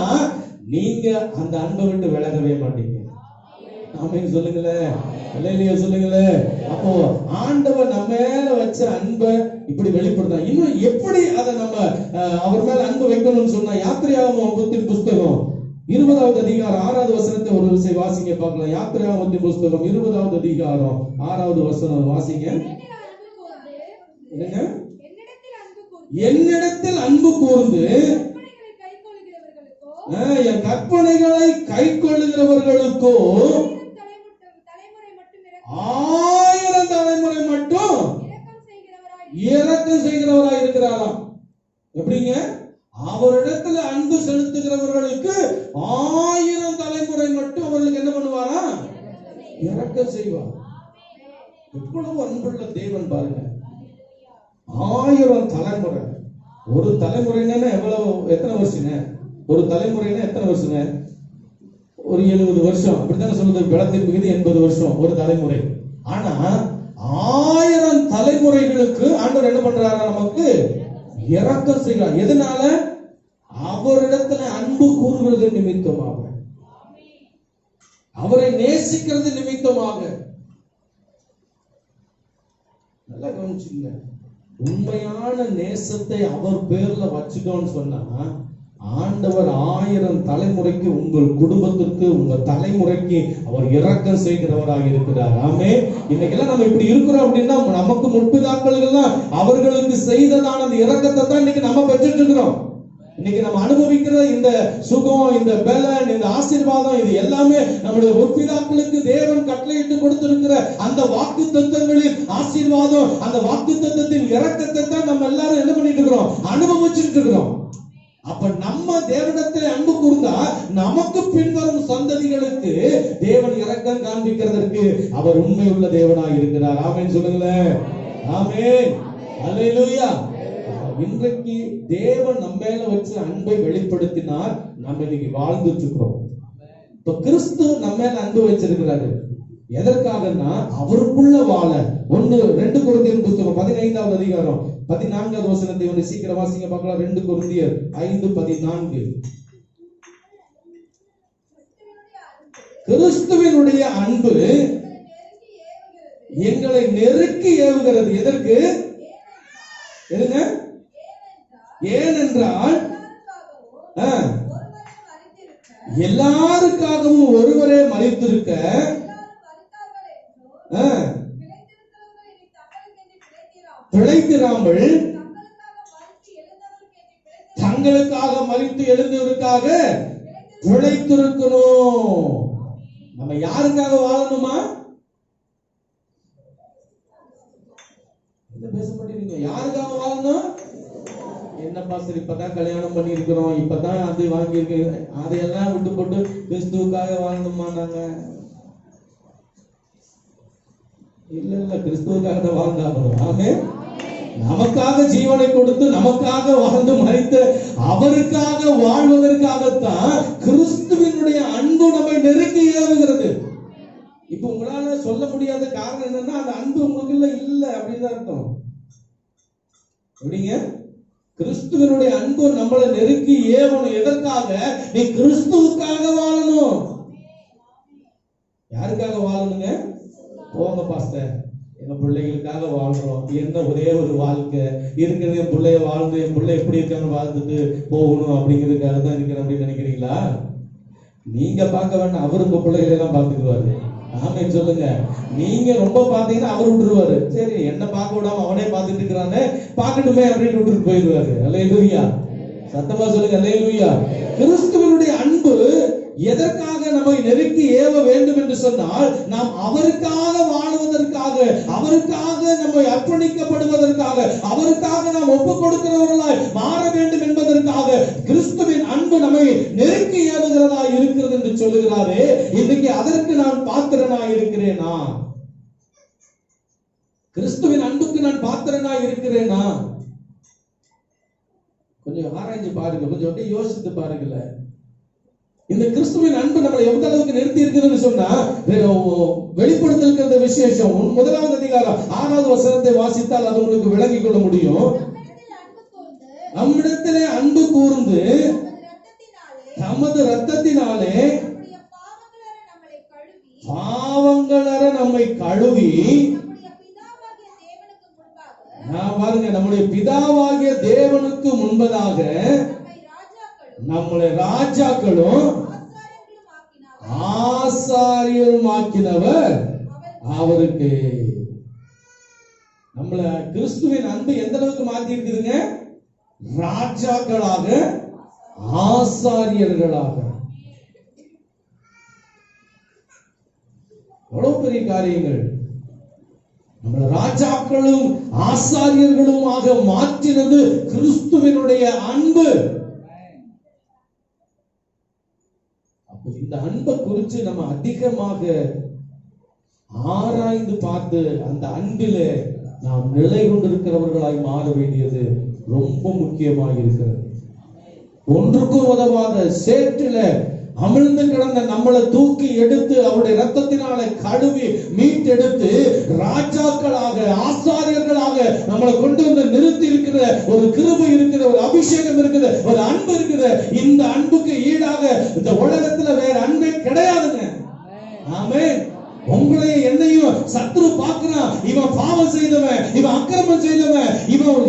நீங்க அந்த அன்பை விட்டு விலகவே மாட்டீங்க. ஆமென் சொல்லுங்களேன். அல்லேலூயா சொல்லுங்களேன். அப்போ ஆண்டவர் நம்ம மேல வச்ச அன்பை இப்படி வெளிப்படுத்த இன்னும் எப்படி அதை நம்ம அவர் மேல அன்பு வைக்கணும்னு சொன்னா, யாத்திரையாகமத்தின் புஸ்தகம் 20வது அதிகாரம் 6வது வசனத்தை ஒரு விஷயம் வாசிங்க பார்க்கலாம். யாத்திரையாகமத்தின் புஸ்தகம் 20வது அதிகாரம் 6வது வசனம் வாசிங்க. என்னிடத்தில் அன்பு கூர்ந்து என் கற்பனைகளை கை கொள்ளுகிறவர்களுக்கோ 1000 தலைமுறை மட்டும் இரக்கம் செய்கிறவராய் இருக்கிறாராம். எப்படிங்க? அவரிடத்துல அன்பு செலுத்துகிறவர்களுக்கு 1000 தலைமுறை மட்டும் அவர்களுக்கு என்ன பண்ணுவாரா? இரக்கம் செய்வார். எவ்வளவு அன்புள்ள தேவன் பாருங்க. 1000 தலைமுறை. ஒரு தலைமுறைன்னா எவ்வளவு, எத்தனை வருஷங்க? ஒரு தலைமுறைன்னா எத்தனை வருஷங்க? ஒரு 70 வருஷம். அப்படித்தானே சொல்லுது. பிளத்தின் மிகுதி 80 வருஷம் ஒரு தலைமுறை. ஆனா 1000 தலைமுறை தலைமுறைகளுக்கு ஆண்டவர் என்ன பண்றாரா? நமக்கு இரக்கம் செய்கிறார். எதனால? அவரிடத்துல அன்பு கூறுகிறது நிமித்தமாக, அவரை நேசிக்கிறது நிமித்தமாக. நல்லா கவனிச்சுங்க. உண்மையான நேசத்தை அவர் பேர்ல வச்சுட்டோம்னு சொன்னா, ஆண்டவர் 1000 தலைமுறைக்கு, உங்கள் குடும்பத்திற்கு, உங்க தலைமுறைக்கு அவர் இரக்கம் செய்கிறவராக இருக்கிறார். ஆமே. இன்னைக்கெல்லாம் நம்ம இப்படி இருக்கிறோம் அப்படின்னா, நமக்கு முற்பிதாக்கள் அவர்களுக்கு செய்ததான அந்த இரக்கத்தை தான் இன்னைக்கு நம்ம பெற்றுட்டு இருக்கிறோம். இன்னைக்கு நம்ம அனுபவிக்கிற இந்த சுகம், இந்த பலன், இந்த ஆசீர்வாதம், இது எல்லாமே நம்முடைய முற்பிதாக்களுக்கு தேவன் கட்டளையிட்டு கொடுத்திருக்கிற அந்த வாக்கு தத்தங்களின் ஆசீர்வாதம், அந்த வாக்கு தத்தத்தின் இரக்கத்தை தான் நம்ம எல்லாரும் என்ன பண்ணிட்டு இருக்கிறோம்? அனுபவிச்சுட்டு இருக்கிறோம். அப்ப நம்ம தேவனிடத்தில் அன்பு கூர்ந்தா, நமக்கு பின்வரும் சந்ததிகளுக்கு தேவன் இரக்கம் காண்பிக்கிறதற்கு அவர் உண்மையுள்ள தேவனாய் இருக்கிறார். ஆமென் சொல்லுங்களேன். ஆமென். அல்லேலூயா. இன்றைக்கு தேவன் நம்ம மேல வச்சு அன்பை வெளிப்படுத்தினார். நம்ம இன்னைக்கு வாழ்ந்துட்டு இருக்கிறோம். இப்ப கிறிஸ்து நம்ம மேல அன்பு வச்சிருக்கிறாரு. எதற்காகனா அவருக்குள்ள வாழ. 2 கொரிந்தியர் புத்தகம் 15வது அதிகாரம் 14வது வசனத்தை வந்து சீக்கிரம் வாசிங்க பார்க்கலாம். 2 கொரிந்தியர் 5:14. கிறிஸ்துவினுடைய அன்பு எங்களை நெருக்கி ஏவுகிறது. எதற்கு? எதுங்க? ஏனென்றால் எல்லாருக்காகவும் ஒருவரே மரித்திருக்க, பிழைத்திராமல் தங்களுக்காக மரித்து எழுந்தவருக்காக பிழைத்திருக்கணும். நம்ம யாருக்காக வாழணுமா? என்ன பேச மாட்டேங்க? யாருக்காக வாழணும்? என்னப்பா சரி, இப்பதான் கல்யாணம் பண்ணி இருக்கிறோம், இப்பதான் அது வாங்கி இருக்கு, அதையெல்லாம் விட்டு போட்டு கிறிஸ்துவுக்காக வாழணுமா? நாங்க இல்ல, கிறிஸ்துவுக்காக தான் வாழ்ந்தாகணும். ஆமே. நமக்காக ஜீவனை கொடுத்து நமக்காக வாழ்ந்து மரித்த அவருக்காக வாழ்வதற்காகத்தான் கிறிஸ்துவினுடைய அன்பு நம்மை நெருக்கி ஏவுகிறது. இப்ப உங்களால சொல்ல முடியாத காரணம் என்னன்னா, அந்த அன்பு உங்களுக்கு இல்ல அப்படின்னு அர்த்தம். எப்படிங்க? கிறிஸ்துவனுடைய அன்பு நம்மளை நெருக்கி ஏவணும். எதற்காக? நீ கிறிஸ்துவுக்காக வாழணும். யாருக்காக வாழணுங்க? போங்க பாஸ்டர், எங்க பிள்ளைகளுக்காக வாழ்றோம். என்ன ஒரே ஒரு வாழ்க்கை இருக்கிறது, என் பிள்ளைய வாழ்ந்து என் பிள்ளை எப்படி இருக்கான்னு வாழ்ந்துட்டு போகணும் அப்படிங்கிறதுக்காக தான் இருக்கிறேன் அப்படின்னு நினைக்கிறீங்களா? நீங்க பார்க்க வேண்டாம், அவரு உங்க பிள்ளைகளை எல்லாம் பார்த்துக்குவாரு. ஆமென் சொல்லுங்க. நீங்க ரொம்ப பாத்தீங்கன்னா அவர் விட்டுருவாரு. சரி, என்ன பார்க்க விடாம அவனே பார்த்துட்டு இருக்கிறானே, பார்க்கட்டுமே அப்படின்னு விட்டுட்டு போயிடுவாரு. அல்லேலூயா. சத்தமா சொல்லுங்க அல்லேலூயா. கிறிஸ்துவனுடைய அன்பு எதற்காக நம்மை நெருக்கி ஏவ வேண்டும் என்று சொன்னால், நாம் அவருக்காக வாழ்வதற்காக, அவருக்காக நம்மை அர்ப்பணிக்கப்படுவதற்காக, அவருக்காக நாம் ஒப்புக் கொடுக்கிறவர்களாய் மாற வேண்டும் என்பதற்காக கிறிஸ்துவின் அன்பு நம்மை நெருக்கி ஏவுகிறதா இருக்கிறது என்று சொல்லுகிறாரே. இன்றைக்கு அதற்கு நான் பாத்திரனா இருக்கிறேனா? கிறிஸ்துவின் அன்புக்கு நான் பாத்திரனா இருக்கிறேனா? கொஞ்சம் ஆராய்ஞ்சு பாருங்க, கொஞ்சம் யோசித்து பாருங்கள. இந்த கிறிஸ்துவின் அன்பு நம்மளை எந்த அளவுக்கு நிறுத்தி இருக்குதுன்னு சொன்னா, வெளிப்படுத்திருக்கிற விசேஷம் 1வது அதிகாரம் 6வது வசனத்தை வாசித்தால் அது உங்களுக்கு விளங்கிக் கொள்ள முடியும். நம்மிடத்திலே அன்பு கூர்ந்து தமது இரத்தத்தினாலே பாவங்களற நம்மை கழுவி, பாருங்க, நம்முடைய பிதாவாகிய தேவனுக்கு முன்பதாக நம்மளை ராஜாக்களும் ஆசாரியருமாக்கினவர் அவருக்கு. நம்மள கிறிஸ்துவின் அன்பு எந்த அளவுக்கு மாத்தி இருக்குதுங்க? ராஜாக்களாக, ஆசாரியர்களாக. எவ்வளவு பெரிய காரியங்கள்! நம்மள ராஜாக்களும் ஆசாரியர்களுமாக மாற்றினது கிறிஸ்துவினுடைய அன்பு. இந்த அன்பை குறித்து நம்ம அதிகமாக ஆராய்ந்து பார்த்து அந்த அன்பிலே நாம் நிலை கொண்டிருக்கிறவர்களாய் மாற வேண்டியது ரொம்ப முக்கியமாக இருக்கிறது. ஒன்றுக்கும் உதவாத சேற்றில அமிழ்ந்து கிடந்த நம்மளை தூக்கி எடுத்து அவருடைய ரத்தத்தினால கழுவி மீட்டெடுத்து ராஜாக்களாக, ஆசாரியர்களாக நம்மளை கொண்டு வந்து நிறுத்தி இருக்கிற ஒரு கிருபை இருக்கிற, ஒரு அபிஷேகம் இருக்குது, ஒரு அன்பு இருக்குது. இந்த அன்புக்கு ஈடாக இந்த உலகத்துல வேற அன்பே கிடையாதுங்க. ஆமென். உங்களையும் என்னையும் சத்துரு பார்க்கிறான். இவன் பாவம் செய்தவன், இவன் அக்கிரமம் செய்தவன்,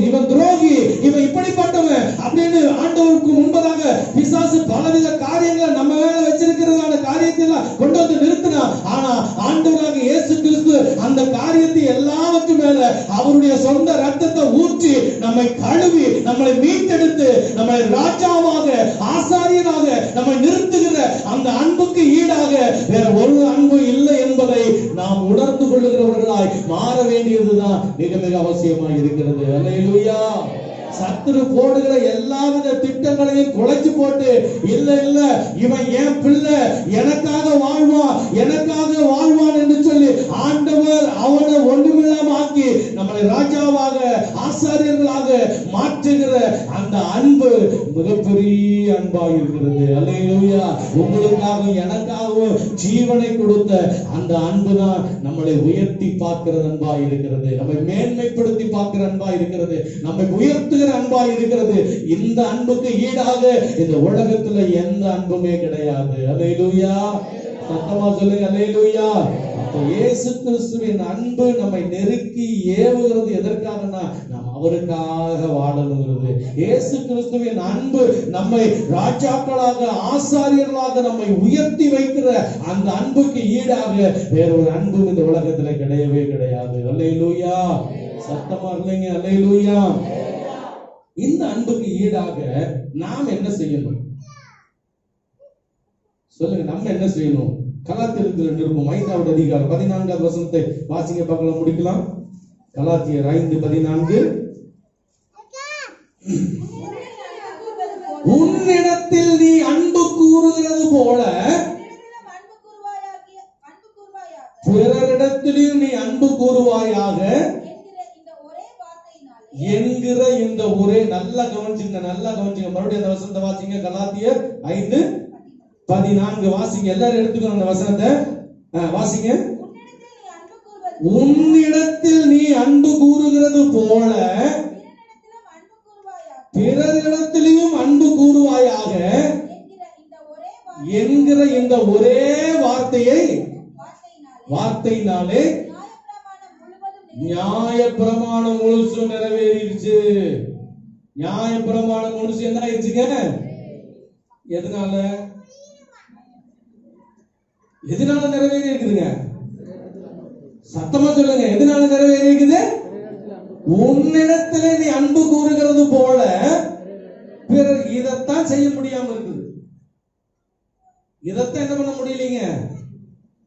இவன் துரோகி, இவன் இப்படிப்பட்டவன் அப்படின்னு ஆண்டவருக்கு முன்பதாக பிசாசு பலவித காரியங்களை நம்ம மேல வச்சிருக்கிறதான காரியத்தை எல்லாம் கொண்டு வந்து நிறுத்தினான். ஆனா ஆண்டவராக இயேசு கிறிஸ்து அந்த காரியத்தை எல்லாவற்றும் மேல அவருடைய சொந்த ரத்தத்தை ஊற்றி நம்மை கழுவி நம்மளை மீட்டெடுத்து நம்மளை ராஜாவாக ஆசாரியராக நம்மை நிறுத்துகிற அந்த அன்புக்கு ஈடாக வேற ஒரு அன்பு இல்லை என்பதை நாம் உணர்ந்து கொள்ளுகிறவர்களாய் மாற வேண்டியதுதான் மிக மிக அவசியமாக இருக்கிறது. அல்லேலூயா. சத்துரு போடுகிற எல்லாவித திட்டங்களையும் குலைச்சு போட்டு, இல்ல இல்ல இவன் என் பிள்ளை, எனக்காக வாழ்வான் என்று சொல்லி ஆண்டவர் அவனை ஒன்றுமில்லாம ஆக்கி நம்மளை ராஜாவாக ஆசாரியர்களாக மாற்றுகிற அந்த அன்பு மிகப்பெரிய அன்பாக இருக்கிறது. அல்லேலூயா. உங்களுக்காகவும் எனக்காகவும் ஜீவனை கொடுத்த அந்த அன்பு தான் நம்மளை உயர்த்தி பார்க்கிற அன்பா இருக்கிறது, நம்மை மேன்மைப்படுத்தி பார்க்கிற அன்பா இருக்கிறது, நம்மை உயர்த்துகிற அன்பா இருக்கிறது. இந்த அன்புக்கு ஈடாக இந்த உலகத்துல எந்த அன்புமே கிடையாது. அல்லேலூயா. சத்தமா சொல்லுங்க அல்லேலூயா. அப்ப இயேசு கிறிஸ்துவின் அன்பு நம்மை நெருக்கி ஏவுகிறது எதற்காகனா நாம் அவருக்காக வாழணுங்கிறது. இயேசு கிறிஸ்துவின் அன்பு நம்மை ராஜாக்களாக ஆசாரியர்களாக நம்மை உயர்த்தி வைக்கிற அந்த அன்புக்கு ஈடாக வேற ஒரு அன்பு இந்த உலகத்துல கிடையவே கிடையாது. அல்லேலூயா. சத்தமா இல்லைங்க அல்லேலூயா. இந்த அன்புக்கு ஈடாக நாம் என்ன செய்யணும் சொல்லுங்க? நம்ம என்ன செய்யணும்? கலாத்தியர் நிருபம் 5வது அதிகாரம் 14வது வசனத்தை வாசிங்க பார்க்கலாம், முடிக்கலாம். கலாத்தியர் 5:14. உன்னிடத்தில் நீ அன்பு கூறுகிறது போல பிறரிடத்திலும் நீ அன்பு கூறுவாயாக என்கிற இந்த ஒரே, நல்லா கவனிச்சுங்க. மறுபடியும் அந்த வசனத்தை வாசிங்க. கலாத்தியர் 5:14 வாசிங்க. எல்லாரும் எடுத்துக்கணும் அந்த வசனத்தை. வாசிங்க. உன்னிடத்தில் நீ அன்பு கூறுகிறது போல பிறரிடத்திலும் அன்பு கூறுவாயாக என்கிற இந்த ஒரே வார்த்தையினாலே நியாய பிரமாணம் முழுசும் நிறைவேறிடுச்சு. நியாய பிரமாணம் முழுசு என்ன ஆயிடுச்சுங்க? எதனால நிறைவேறி இருக்குதுங்க? சத்தமா சொல்லுங்க. எதனால நிறைவேறி இருக்குது? உன்னிடத்திலே நீ அன்பு கூறுகிறது போல பிறர் இதைத்தான் செய்ய முடியாம இருக்குது. இதைத்தான் என்ன பண்ண முடியலீங்க?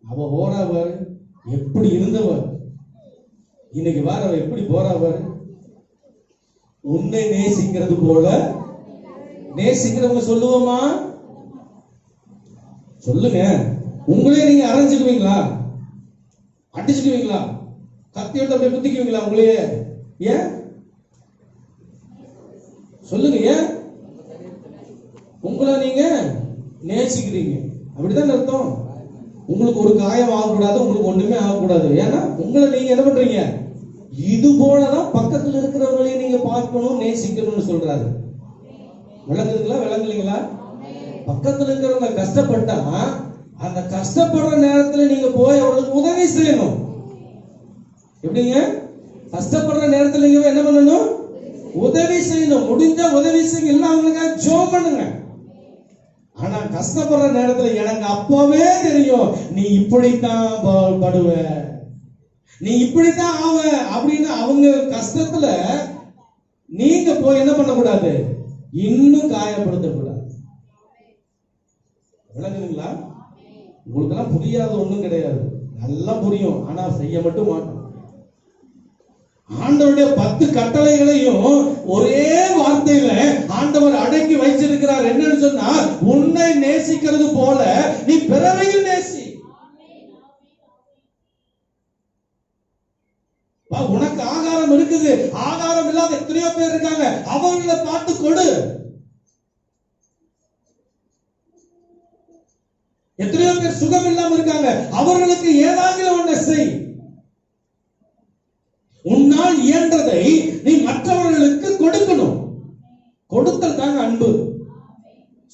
அவ போறவர் எப்படி இருந்தவர், இன்னைக்கு வார எப்படி போறவர். உன்னை நேசிக்கிறது போல நேசிக்கிறவங்க சொல்லுவோமா? சொல்லுங்க. உங்களே நீங்க அரைஞ்சுக்குவீங்களா? அடிச்சுக்குவீங்களா? கத்தி எடுத்து அப்படியே குத்திக்குவீங்களா உங்களையே? ஏன் சொல்லுங்க? ஏன் உங்களை நீங்க நேசிக்கிறீங்க? அப்படிதான் அர்த்தம். உங்களுக்கு ஒரு காயம் ஆகக்கூடாது, உங்களுக்கு ஒண்ணுமே ஆகக்கூடாது. ஏன்னா உங்களை நீங்க என்ன பண்றீங்க? இது போலதான் பக்கத்துல இருக்கிறவங்களையும் நீங்க பார்க்கணும், நேசிக்கணும்னு சொல்றாரு. விளங்குறீங்களா? பக்கத்துல இருக்கிறவங்க கஷ்டப்பட்டா அந்த கஷ்டப்படுற நேரத்துல நீங்க போய் அவங்களுக்கு உதவி செய்யணும். எப்படிங்க? கஷ்டப்படுற நேரத்துல நீங்க என்ன பண்ணணும்? உதவி செய்யணும். முடிஞ்ச உதவி செய்யுங்க, இல்ல அவங்களுக்காக ஜெபம் பண்ணுங்க. ஆனா கஷ்டப்படுற நேரத்துல எனக்கு அப்பவே தெரியும் நீ இப்படித்தான் படுவ, நீ இப்படித்தான் ஆவ அப்படின்னு அவங்க கஷ்டத்துல நீங்க போய் என்ன பண்ணக்கூடாது? இன்னும் காயப்படுத்தக்கூடாது. விளங்குதுங்களா? உங்களுக்கு எல்லாம் புரியாத ஒண்ணும் கிடையாது, நல்லா புரியும். ஆனா செய்ய மட்டும் மாட்டோம். ஆண்டவருடைய 10 கட்டளைகளையும் ஒரே வார்த்தையில ஆண்டவர் அடக்கி வைச்சிருக்கிறார். என்னன்னு சொன்னா, உன்னை நேசிக்கிறது போல நீ பிறரையும் நேசி. உனக்கு ஆகாரம் இருக்குது, ஆகாரம் இல்லாத எத்தனையோ பேர் இருக்காங்க, அவர்களை பார்த்து கொடு. எத்தனையோ பேர் சுகம் இல்லாம இருக்காங்க, அவர்களுக்கு ஏதாவது ஒன்றை செய். உன்னால் இயன்றதை நீ மற்றவர்களுக்கு கொடுக்கணும். கொடுத்தல் தாங்க அன்பு.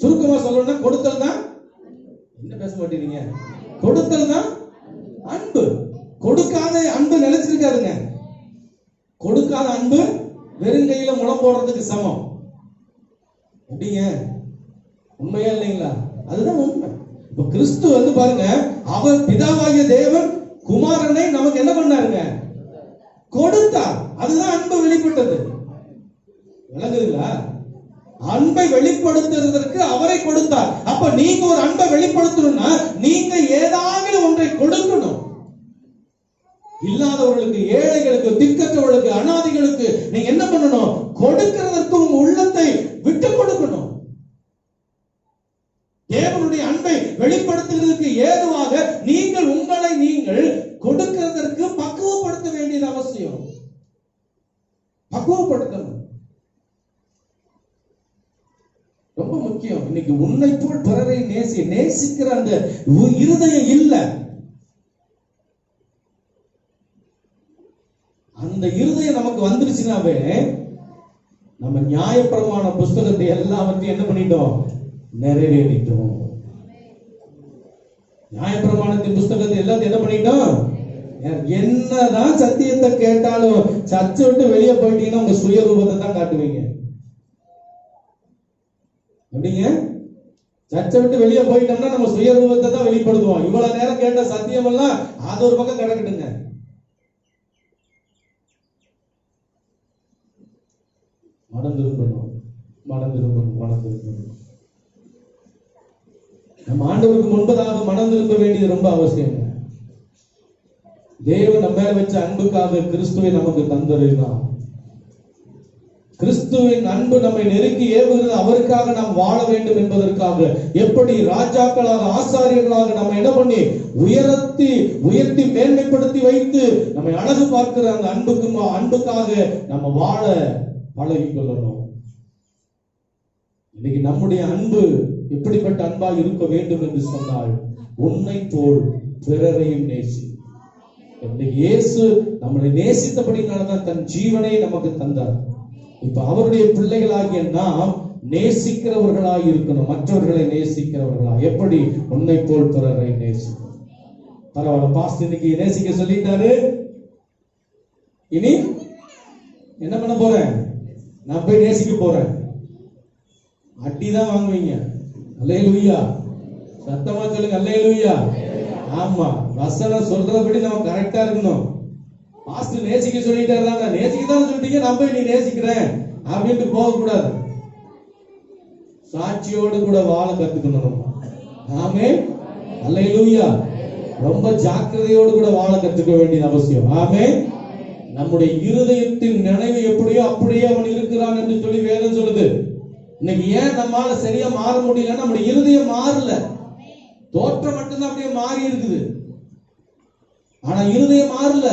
சுருக்கமா சொல்லணும்னா கொடுத்தல் தான். என்ன பேச மாட்டீங்க? கொடுத்தல் தான் அன்பு. கொடுக்காத அன்பு நிலைச்சிருக்காதுங்க. கொடுக்காத அன்பு வெறுங்கையில முளம் போடுறதுக்கு சமம். அப்படிங்க உண்மையா இல்லைங்களா? அதுதான் உண்மை. இப்ப கிறிஸ்து பாருங்க, அவர் பிதாவாகிய தேவன் குமாரனை நமக்கு என்ன பண்ணாருங்க? கொடுத்தார். அதுதான் அன்பு வெளிப்பட்டது. விளங்குதுங்களா? அன்பை வெளிப்படுத்துவதற்கு அவரை கொடுத்தார். அப்ப நீங்க ஒரு அன்பை வெளிப்படுத்தணும்னா நீங்க ஏதாவது ஒன்றை கொடுக்கணும். இல்லாதவர்களுக்கு, ஏழைகளுக்கு, திக்கற்றவர்களுக்கு, அனாதைகளுக்கு நீங்க என்ன பண்ணணும்? கொடுக்கிறதற்கு உங்க உள்ளத்தை விட்டு கொடுக்கணும். தேவனுடைய அன்பை வெளிப்படுத்துவதற்கு ஏதுவாக நீங்கள் உங்களை நீங்கள் கொடுக்கிறதற்கு பக்குவப்படுத்த வேண்டியது அவசியம். பக்குவப்படுத்தணும், ரொம்ப முக்கியம். இன்னைக்கு உன்னை போல் பிறரை நேசிக்கிற அந்த இருதயம் இல்ல. அந்த இருதயம் நமக்கு வந்துருச்சுனாவே நம்ம நியாயப்பிரமாண புஸ்தகத்தை எல்லாவற்றையும் என்ன பண்ணிட்டோம்? நிறைவேறிட்டோம். நியாயப்பிரமாணத்தின் புஸ்தகத்தை எல்லாத்தையும் என்ன பண்ணிட்டோம்? என்னதான் சத்தியத்தை கேட்டாலும் சர்ச்சை விட்டு வெளியே போயிட்டீங்கன்னா உங்க சுயரூபத்தை தான் காட்டுவீங்க. எப்படிங்க? சர்ச்சை விட்டு வெளியே போயிட்டோம்னா நம்ம சுயரூபத்தை தான் வெளிப்படுத்துவோம். இவ்வளவு நேரம் கேட்ட சத்தியம் எல்லாம் அது ஒரு பக்கம் கிடக்கட்டுங்க. மனம் திரும்பணும். நம்ம ஆண்டவருக்கு முன்பதாக மனம் திரும்ப வேண்டியது ரொம்ப அவசியம். தேவன் நம்ம மேல வச்ச அன்புக்காக கிறிஸ்துவை நமக்கு தந்தருதான். கிறிஸ்துவின் அன்பு நம்மை நெருக்கி ஏவுகிறது. அவருக்காக நாம் வாழ வேண்டும் என்பதற்காக. எப்படி ராஜாக்களாக, ஆசாரியர்களாக நம்ம என்ன பண்ணி உயர்த்தி மேன்மைப்படுத்தி வைத்து நம்மை அழகு பார்க்கிற அந்த அன்புக்காக நம்ம வாழ பழகி கொள்ளணும். இன்னைக்கு நம்முடைய அன்பு எப்படிப்பட்ட அன்பாக இருக்க வேண்டும் என்று சொன்னால், உன்னை போல் பிறரையும் நேசி. இயேசு நம்மளை நேசித்தபடினால்தான் தன் ஜீவனை நமக்கு தந்தார். இப்ப அவருடைய பிள்ளைகளாகிய நாம் நேசிக்கிறவர்களாய் இருக்கணும். மற்றவர்களை நேசிக்கிறவர்களா. எப்படி? உன்னை போல் பிறரை நேசிக்கணும். பரவாயில்ல, பாஸ்டர் இன்னைக்கு நேசிக்க சொல்லிட்டாரு. இனி என்ன பண்ண போறேன்? நான் போய் நேசிக்க போறேன். அடிதான் வாங்குவீங்க. அல்லேலூயா. சத்தமா சொல்லுங்க அல்லேலூயா. ஆமா, வசனம் சொல்றபடி நம்ம கரெக்டா இருக்கணும். பாஸ்டர் நேசிக்க சொல்லிட்டாரு, நான் நேசிக்க தான் சொல்லிட்டீங்க, நான் போய் நீ நேசிக்கிறேன் அப்படின்ட்டு போக கூடாது. சாட்சியோடு கூட வாழ கத்துக்கணும் நம்ம. ஆமென். அல்லேலூயா. ரொம்ப ஜாக்கிரதையோடு கூட வாழ கற்றுக்க வேண்டியது அவசியம். ஆமென். நம்முடைய இருதயத்தின் நினைவு எப்படியோ அப்படியே அவன் இருக்கிறான் என்று சொல்லி வேதம் சொல்லுது. இன்னைக்கு ஏன் நம்மால சரியா மாற முடியல? நம்முடைய இருதயம் மாறல. தோற்றம் மட்டும்தான் அப்படியே மாறி இருக்குது, ஆனா இருதயம் மாறல.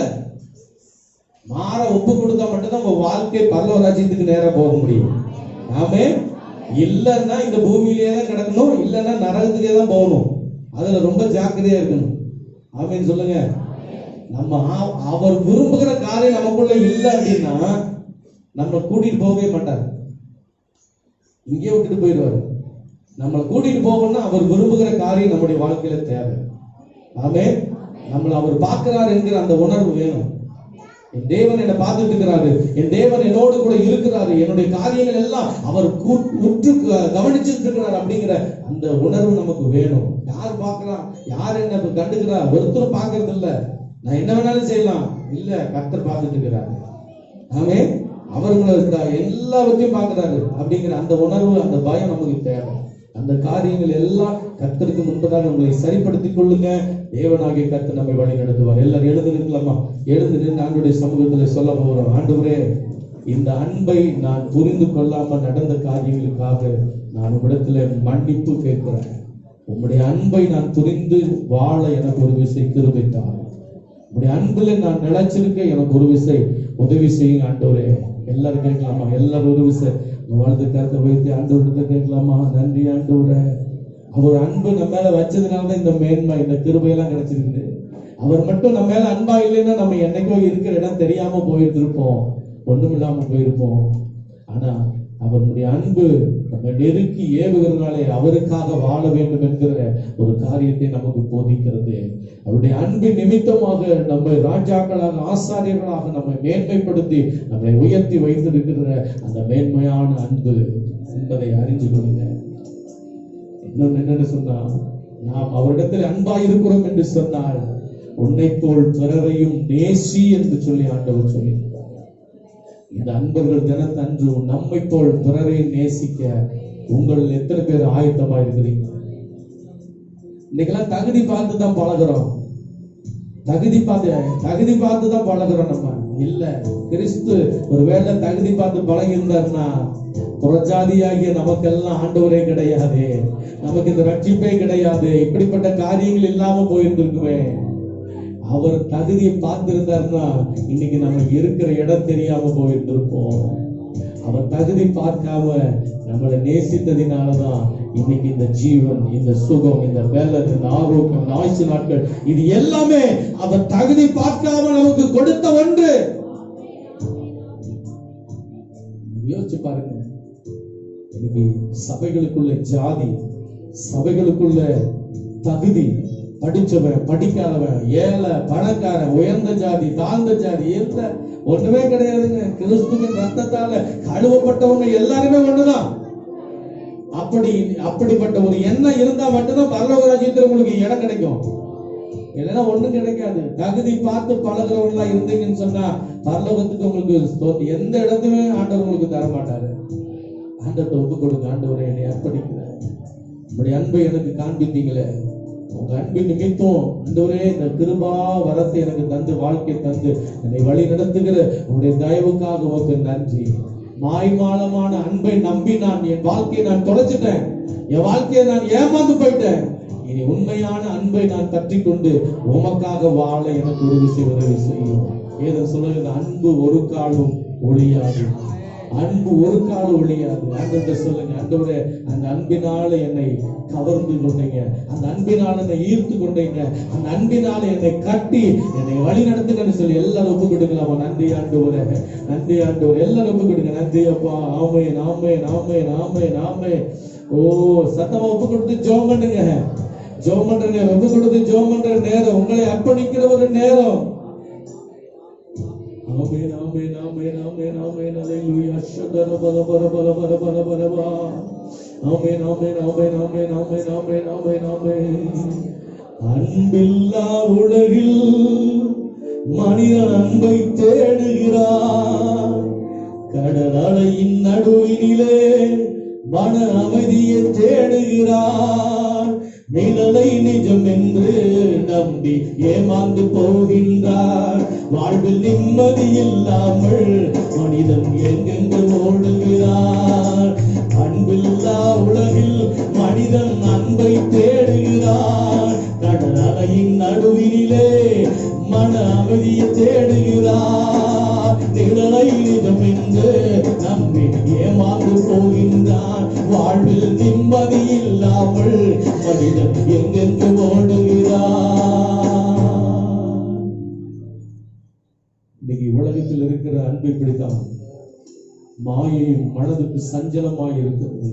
மாற ஒப்பு கொடுத்தா மட்டும்தான் உங்க வாழ்க்கை பரலோக ராஜ்யத்துக்கு நேரா போக முடியும். ஆமென். இல்லன்னா இந்த பூமியிலேயே தான் கிடக்கணும், இல்லன்னா நரகத்துக்கே தான் போகணும். அதுல ரொம்ப ஜாக்கிரதையா இருக்கணும். ஆமென் சொல்லுங்க. நம்ம அவர் விரும்புகிற காரியம் நமக்குள்ள இல்லை அப்படின்னா நம்ம கூட்டிட்டு போகவே மாட்டார். இங்கே விட்டுட்டு போயிடுவாரு. நம்மளை கூட்டிட்டு போகணும்னா அவர் விரும்புகிற காரியம் நம்முடைய வாழ்க்கையில தேவை. ஆமென். நம்மளை அவர் பார்க்கிறார் என்கிற அந்த உணர்வு வேணும். என் தேவன் என்னை பார்த்துட்டு இருக்கிறாரு, என் தேவன் என்னோடு கூட இருக்கிறாரு, என்னுடைய காரியங்கள் எல்லாம் அவர் உற்று கவனிச்சுட்டு இருக்கிறார் அப்படிங்கிற அந்த உணர்வு நமக்கு வேணும். யார் பார்க்கிறான், யார் என்ன கண்டுக்கிறா? ஒருத்தரும் பார்க்கறது இல்ல. நான் என்ன வேணாலும் செய்யலாம் இல்ல, கர்த்தர் பார்த்துட்டு இருக்கிறாரு. ஆமென். அவர்களை எல்லாவற்றையும் பார்க்கிறாரு அப்படிங்கிற அந்த உணர்வு, அந்த பயம் நமக்கு தேவை. அந்த காரியங்கள் எல்லாம் கர்த்தருக்கு முன்பதாக நம்மளை சரிப்படுத்திக் கொள்ளுங்க. தேவனாகிய கர்த்தர் நம்மை வழி நடத்துவார். எல்லாரும் எழுந்து நிற்கலாமா? எழுந்து நின்று ஆண்டவருடைய சமூகத்தில் சொல்ல போகிறோம். ஆண்டவரே, இந்த அன்பை நான் புரிந்து கொள்ளாம நடந்த காரியங்களுக்காக நான் உம்மிடத்துல மன்னிப்பு கேட்கிறேன். உம்முடைய அன்பை நான் புரிந்து வாழ எனக்கு ஒரு விசை கிருபை தாரும். உம்முடைய அன்புல நான் நிலைச்சிருக்க எனக்கு ஒரு விசை உதவி செய்யுங்க ஆண்டவரே. எல்லாரும் கேட்கலாமா? எல்லாரும் ஒரு விசை வாழ்ந்து கருத்தை வைத்து ஆண்டவர்கிட்ட கேட்கலாமா? நன்றி ஆண்டவரே, அவர் அன்பு நம்ம மேல வச்சதுனாலதான் இந்த மேன்மை, இந்த கிருபையெல்லாம் கிடைச்சிருக்குது. அவர் மட்டும் நம்ம மேல அன்பா இல்லைன்னா நம்ம என்னைக்கோ இருக்கிற இடம் தெரியாம போயிருந்திருப்போம், ஒண்ணும் இல்லாம போயிருப்போம். ஆனா அவருடைய அன்பு நம்ம நெருக்கி ஏவுகிறதுனாலே அவருக்காக வாழ வேண்டும் என்கிற ஒரு காரியத்தை நமக்கு போதிக்கிறது. அவருடைய அன்பின் நிமித்தமாக நம்மை ராஜாக்களாக ஆசாரியர்களாக நம்மை மேன்மைப்படுத்தி நம்மை உயர்த்தி வைத்திருக்கிற அந்த மேன்மையான அன்பு என்பதை அறிந்து கொள்ளுங்க. இன்னொன்னு என்னன்னு சொன்னா, நாம் அவரிடத்தில் அன்பா இருக்கிறோம் என்று சொன்னால் உன்னை போல் பிறரையும் நேசி என்று சொல்லி ஆண்டவர் சொல்லி, இந்த அன்பர்கள் தினத்தன்று நம்மை போல் பிறரை நேசிக்க உங்கள் எத்தனை பேர் ஆயத்தமா இருக்கிறீங்க? இன்னைக்கெல்லாம் தகுதி பார்த்து தான் பழகிறோம், தகுதி பார்த்து தான் பழகிறோம். நம்ம இல்ல, கிறிஸ்து ஒருவேளை தகுதி பார்த்து பழகி இருந்தாருன்னா புறஜாதியாகிய நமக்கெல்லாம் ஆண்டவரே கிடையாது, நமக்கு இந்த ரட்சிப்பே கிடையாது, இப்படிப்பட்ட காரியங்கள் இல்லாம போயிருந்திருக்குமே. அவர் தகுதியை பார்த்திருந்தாருன்னா இன்னைக்கு நம்ம இருக்கிற இடம் தெரியாம போயிருந்திருப்போம். அவர் தகுதி பார்க்காம நம்மளை நேசித்ததினாலதான் இன்னைக்கு இந்த ஜீவன், இந்த சுகம், இந்த வேலை, இந்த ஆரோக்கியம், இந்த ஆயுசு நாட்கள், இது எல்லாமே அவர் தகுதி பார்க்காம நமக்கு கொடுத்த ஒன்று. யோசிச்சு பாருங்க, இன்னைக்கு சபைகளுக்குள்ள ஜாதி, சபைகளுக்குள்ள தகுதி, படிச்சவன் படிக்காதவன், ஏழை பணக்காரன், உயர்ந்த ஜாதி தாழ்ந்த ஜாதி, எந்த ஒண்ணுமே கிடையாதுங்க. கிறிஸ்துவின் ரத்தத்தால கழுவப்பட்டவங்க எல்லாருமே ஒண்ணுதான். அப்படிப்பட்ட ஒரு எண்ணம் இருந்தா மட்டும்தான் பரலோக ராஜ்யத்தில் உங்களுக்கு இடம் கிடைக்கும், இல்லைன்னா ஒண்ணும் கிடைக்காது. தகுதி பார்த்து பழகிறவங்களா இருந்தீங்கன்னு சொன்னா பரலோகத்துக்கு உங்களுக்கு எந்த இடத்துமே ஆண்டவர் உங்களுக்கு தர மாட்டாரு. ஆண்டவர்கிட்ட ஒப்பு கொடுங்க, ஆண்டவரை என்னை அர்ப்பணிக்கிறேன், உங்களுடைய அன்பை எனக்கு காண்பித்தீங்களே, உங்க அன்பின் நிமித்தம் ஆண்டவரே இந்த கிருபா வரத்தை எனக்கு தந்து, வாழ்க்கை தந்து என்னை வழி நடத்துகிற உங்களுடைய தயவுக்காக உமக்கு நன்றி. மாய்மாலமான அன்பை நம்பி நான் என் வாழ்க்கையை நான் தொலைச்சிட்டேன், என் வாழ்க்கையை நான் ஏமாந்து போயிட்டேன். இனி உண்மையான அன்பை நான் கற்றுக் கொண்டு உமக்காக வாழ எனக்கு உதவி செய்யும். ஏதோ சொல்லுங்க, அன்பு ஒரு காலம் ஒழியாது, அன்பு ஒரு காலம் ஒழியாது. ஆண்டவரே சொல்லுங்க, ஆண்டவரே அந்த அன்பினால என்னை கவர்ந்து கொண்டீங்க, அந்த அன்பினால என்னை ஈர்த்து கொண்டீங்க, அந்த அன்பினால என்னை கட்டி என்னை வழி நடத்துங்கன்னு சொல்லி எல்லாரும் ஒப்பு கொடுக்கலாமா? நன்றி ஆண்டவரே, நன்றி ஆண்டவரே, எல்லாரும் ஒப்பு கொடுங்க. நன்றி அப்பா, ஆமே நாமே நாமே நாமே நாமே. ஓ சத்தமா ஒப்பு கொடுத்து ஜெபம் பண்ணுங்க, ஜெபம் பண்றீங்க, ஒப்பு கொடுத்து ஜெபம் பண்ற நேரம், உங்களை அர்ப்பணிக்கிற ஒரு நேரம். ஆமென் ஆமென் ஆமென் ஆமென் ஆமென் அல்லேலூயா ஷதர பல பல பல பல பல பல பல ஆமென் ஆமென் ஆமென் ஆமென் ஆமென் ஆமென் ஆமென் ஆமென். அன்பில்லா உலகில் மனிதன் அன்பை தேடுகிறான், கடல் அலையின் நடுவினிலே மன அமைதியை தேடுகிறான், நிழலை நிஜம் என்று நம்பி ஏமாந்து போகின்றார், வாழ்வில் நிம்மதி இல்லாமல் மனிதன் எங்கெங்கு ஓடுகிறார். அன்பில்லா உலகில் மனிதன் அன்பை தேடுகிறான், கடல் அலையின் நடுவினிலே மன அமைதியை தேடுகிறார், நிழலை நிஜம் என்று நம்பி ஏமாந்து போகின்றான், வாழ்வில் நிம்மதி இல்லாமல் மனிதன் எங்கெங்கு ஓடுகிறார். இன்னைக்கு உலகத்தில் இருக்கிற அன்பை பிடித்தான் மாயையும் மனதுக்கு சஞ்சலமாய் இருக்கிறது.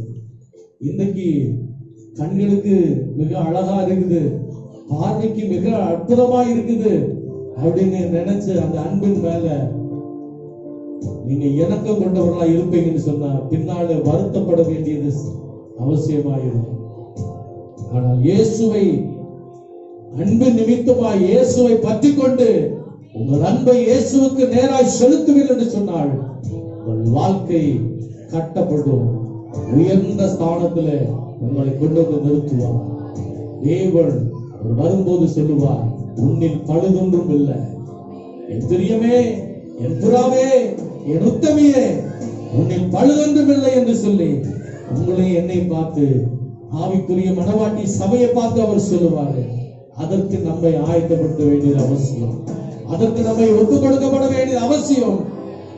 இன்னைக்கு கண்களுக்கு மிக அழகா இருக்குது, பார்வைக்கு மிக அற்புதமா இருக்குது அப்படின்னு நினைச்சு அந்த அன்பின் மேல நீங்க இணக்கம் கொண்டவர்களா இருப்பீங்கன்னு சொன்னா பின்னால வருத்தப்பட வேண்டியது அவசியமாயிருக்கும். ஆனால் இயேசுவை அன்பு நிமித்தமாய் இயேசுவை பற்றி கொண்டு உங்கள் அன்பை இயேசுவுக்கு நேராய் செலுத்துவீர்கள் என்று சொன்னால் உங்கள் வாழ்க்கை கட்டப்படும், உயர்ந்த ஸ்தானத்துல உங்களை கொண்டு வந்து நிறுத்துவார். தேவன் வரும்போது சொல்லுவார், உன்னில் பழுதொன்றும் இல்லை, என் பிரியமே, என் புறாவே, என் உத்தமியே, உன்னில் பழுதொன்றும் இல்லை என்று சொல்லி உங்களை என்னை பார்த்து ஆவிக்குரிய மனவாட்டி சபையை பார்த்து அவர் சொல்லுவாரு. அதற்கு நம்மை ஆயத்தப்படுத்த வேண்டியது அவசியம், அதற்கு நம்மை ஒப்புக் கொடுக்கப்பட வேண்டியது அவசியம்.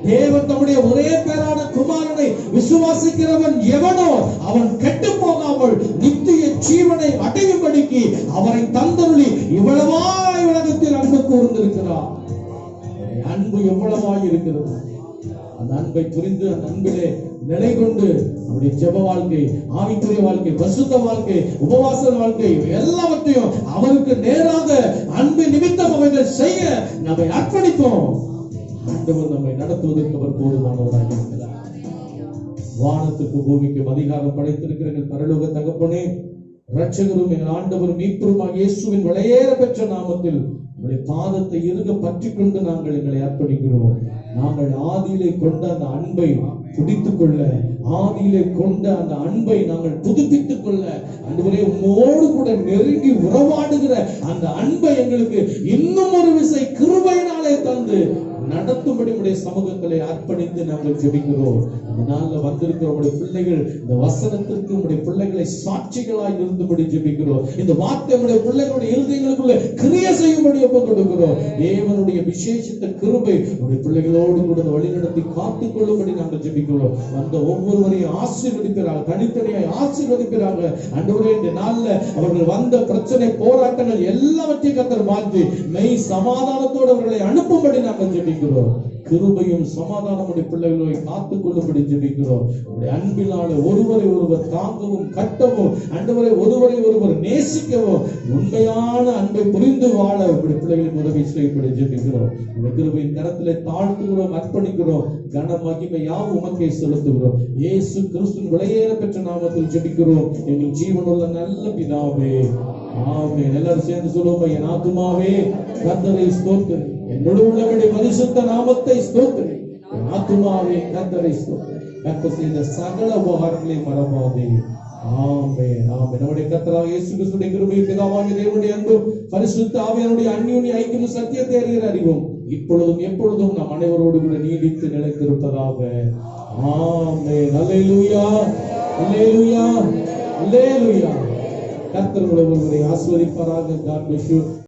தேவன் தம்முடைய ஒரே பேரான குமாரனை விசுவாசிக்கிறவன் எவனோ அவன் கெட்டு போகாமல் நித்திய ஜீவனை அடையும்படிக்கு அவரை தந்தருளி இவ்வளவாய் உலகத்தில் God. அன்பு எவ்வளவாய் இருக்கிறது. அந்த அன்பை புரிந்து அந்த அன்பிலே நிலை கொண்டு நம்முடைய ஜெப வாழ்க்கை, ஆவிக்குரிய வாழ்க்கை, பரிசுத்த வாழ்க்கை, உபவாச வாழ்க்கை எல்லாவற்றையும் அவருக்கு நேராக அன்பு நிமித்தம் அவைகள் செய்ய நம்மை அர்ப்பணிப்போம். ஆண்டவர் நம்மை நடத்துவதற்கு அவர் போதுமானவராக இருக்கிறார். வானத்துக்கு பூமிக்கும் அதிகாரம் படைத்திருக்கிற எங்கள் பரலோக தகப்பனே, இரட்சகரும் எங்கள் ஆண்டவரும் மீட்பருமாகிய இயேசுவின் விலையேற பெற்ற நாமத்தில் உங்களுடைய பாதத்தை இறுக பற்றி கொண்டு நாங்கள் எங்களை அர்ப்பணிக்கிறோம். நாங்கள் ஆதியிலே கொண்ட அந்த அன்பை பிடித்துக் கொள்ள, ஆதியிலே கொண்ட அந்த அன்பை நாங்கள் புதுப்பித்துக் கொள்ள, ஆண்டவரே உம்மோடு கூட நெருங்கி உறவாடுகிற அந்த அன்பை எங்களுக்கு இன்னும் ஒரு விசை கிருபையினாலே தந்து நடத்தும்படி உடைய சமூகத்திலே அர்ப்பணித்து நாங்கள் ஜெபிக்கிறோம். இந்த நாள்ல வந்திருக்கிற உடைய பிள்ளைகள் இந்த வசனத்திற்கு உடைய பிள்ளைகளை சாட்சிகளாய் இருந்துபடி ஜெபிக்கிறோம். இந்த வார்த்தை உடைய பிள்ளைகளுடைய இருதயங்களுக்குள்ள கிரியை செய்யும்படி ஒப்புக் கொடுக்கிறோம். தேவனுடைய விசேஷித்த கிருபை உடைய பிள்ளைகளோடு கூட வழிநடத்தி காத்துக் கொள்ளும்படி நாங்கள் ஜெபிக்கிறோம். வந்த ஒவ்வொருவரையும் ஆசீர்வதிக்கிறாங்க, தனித்தனியாய் ஆசீர்வதிக்கிறாங்க. ஆண்டவரே, இந்த நாள்ல அவர்கள் வந்த பிரச்சனை, போராட்டங்கள் எல்லாவற்றையும் கர்த்தர் மாற்றி மெய் சமாதானத்தோடு அவர்களை அனுப்பும்படி நாங்கள் ஜெபிக்கிறோம். கிருபையும் சமாதானமுடைய பிள்ளைகளை காத்துக் கொள்ளும்படி ஜெபிக்கிறோம். உங்களுடைய அன்பினால ஒருவரை ஒருவர் தாங்கவும் கட்டவும், ஆண்டவரை ஒருவரை ஒருவர் நேசிக்கவும், உண்மையான அன்பை புரிந்து வாழ உங்களுடைய பிள்ளைகளின் உதவி செய்யப்படி ஜெபிக்கிறோம். உங்களுடைய கிருபையின் கரத்திலே தாழ்த்துகிறோம், அர்ப்பணிக்கிறோம். கன மகிமை யாவும் உமக்கே செலுத்துகிறோம். இயேசு கிறிஸ்துவின் விலையேற பெற்ற நாமத்தில் ஜெபிக்கிறோம் எங்கள் ஜீவனுள்ள நல்ல பிதாவே, ஆமென். எல்லாரும் சேர்ந்து சொல்லுவோம், என் ஆத்துமாவே கர்த்தரை ஸ்தோத்திரி, என்னோடு உள்ளவருடைய பரிசுத்த நாமத்தை ஸ்தோத்திரி, என் ஆத்துமாவே கர்த்தரை ஸ்தோத்திரி, கர்த்தர் செய்த சகல உபகாரங்களை மறவாதே. ஆமென், ஆமென். நம்முடைய கர்த்தராகிய இயேசு கிறிஸ்துவின் கிருபையும் பிதாவாகிய தேவனுடைய அன்பும் பரிசுத்த ஆவியானவருடைய அந்யோன்ய ஐக்கியமும் சத்தியத்தை அறிகிற அறிவும் இப்பொழுதும் எப்பொழுதும் நம் அனைவரோடு கூட நீடித்து நிலைத்திருப்பதாக. ஆமென். அல்லேலூயா, அல்லேலூயா, அல்லேலூயா. கர்த்தர் உங்களை ஆசீர்வதிப்பாராக. God bless you.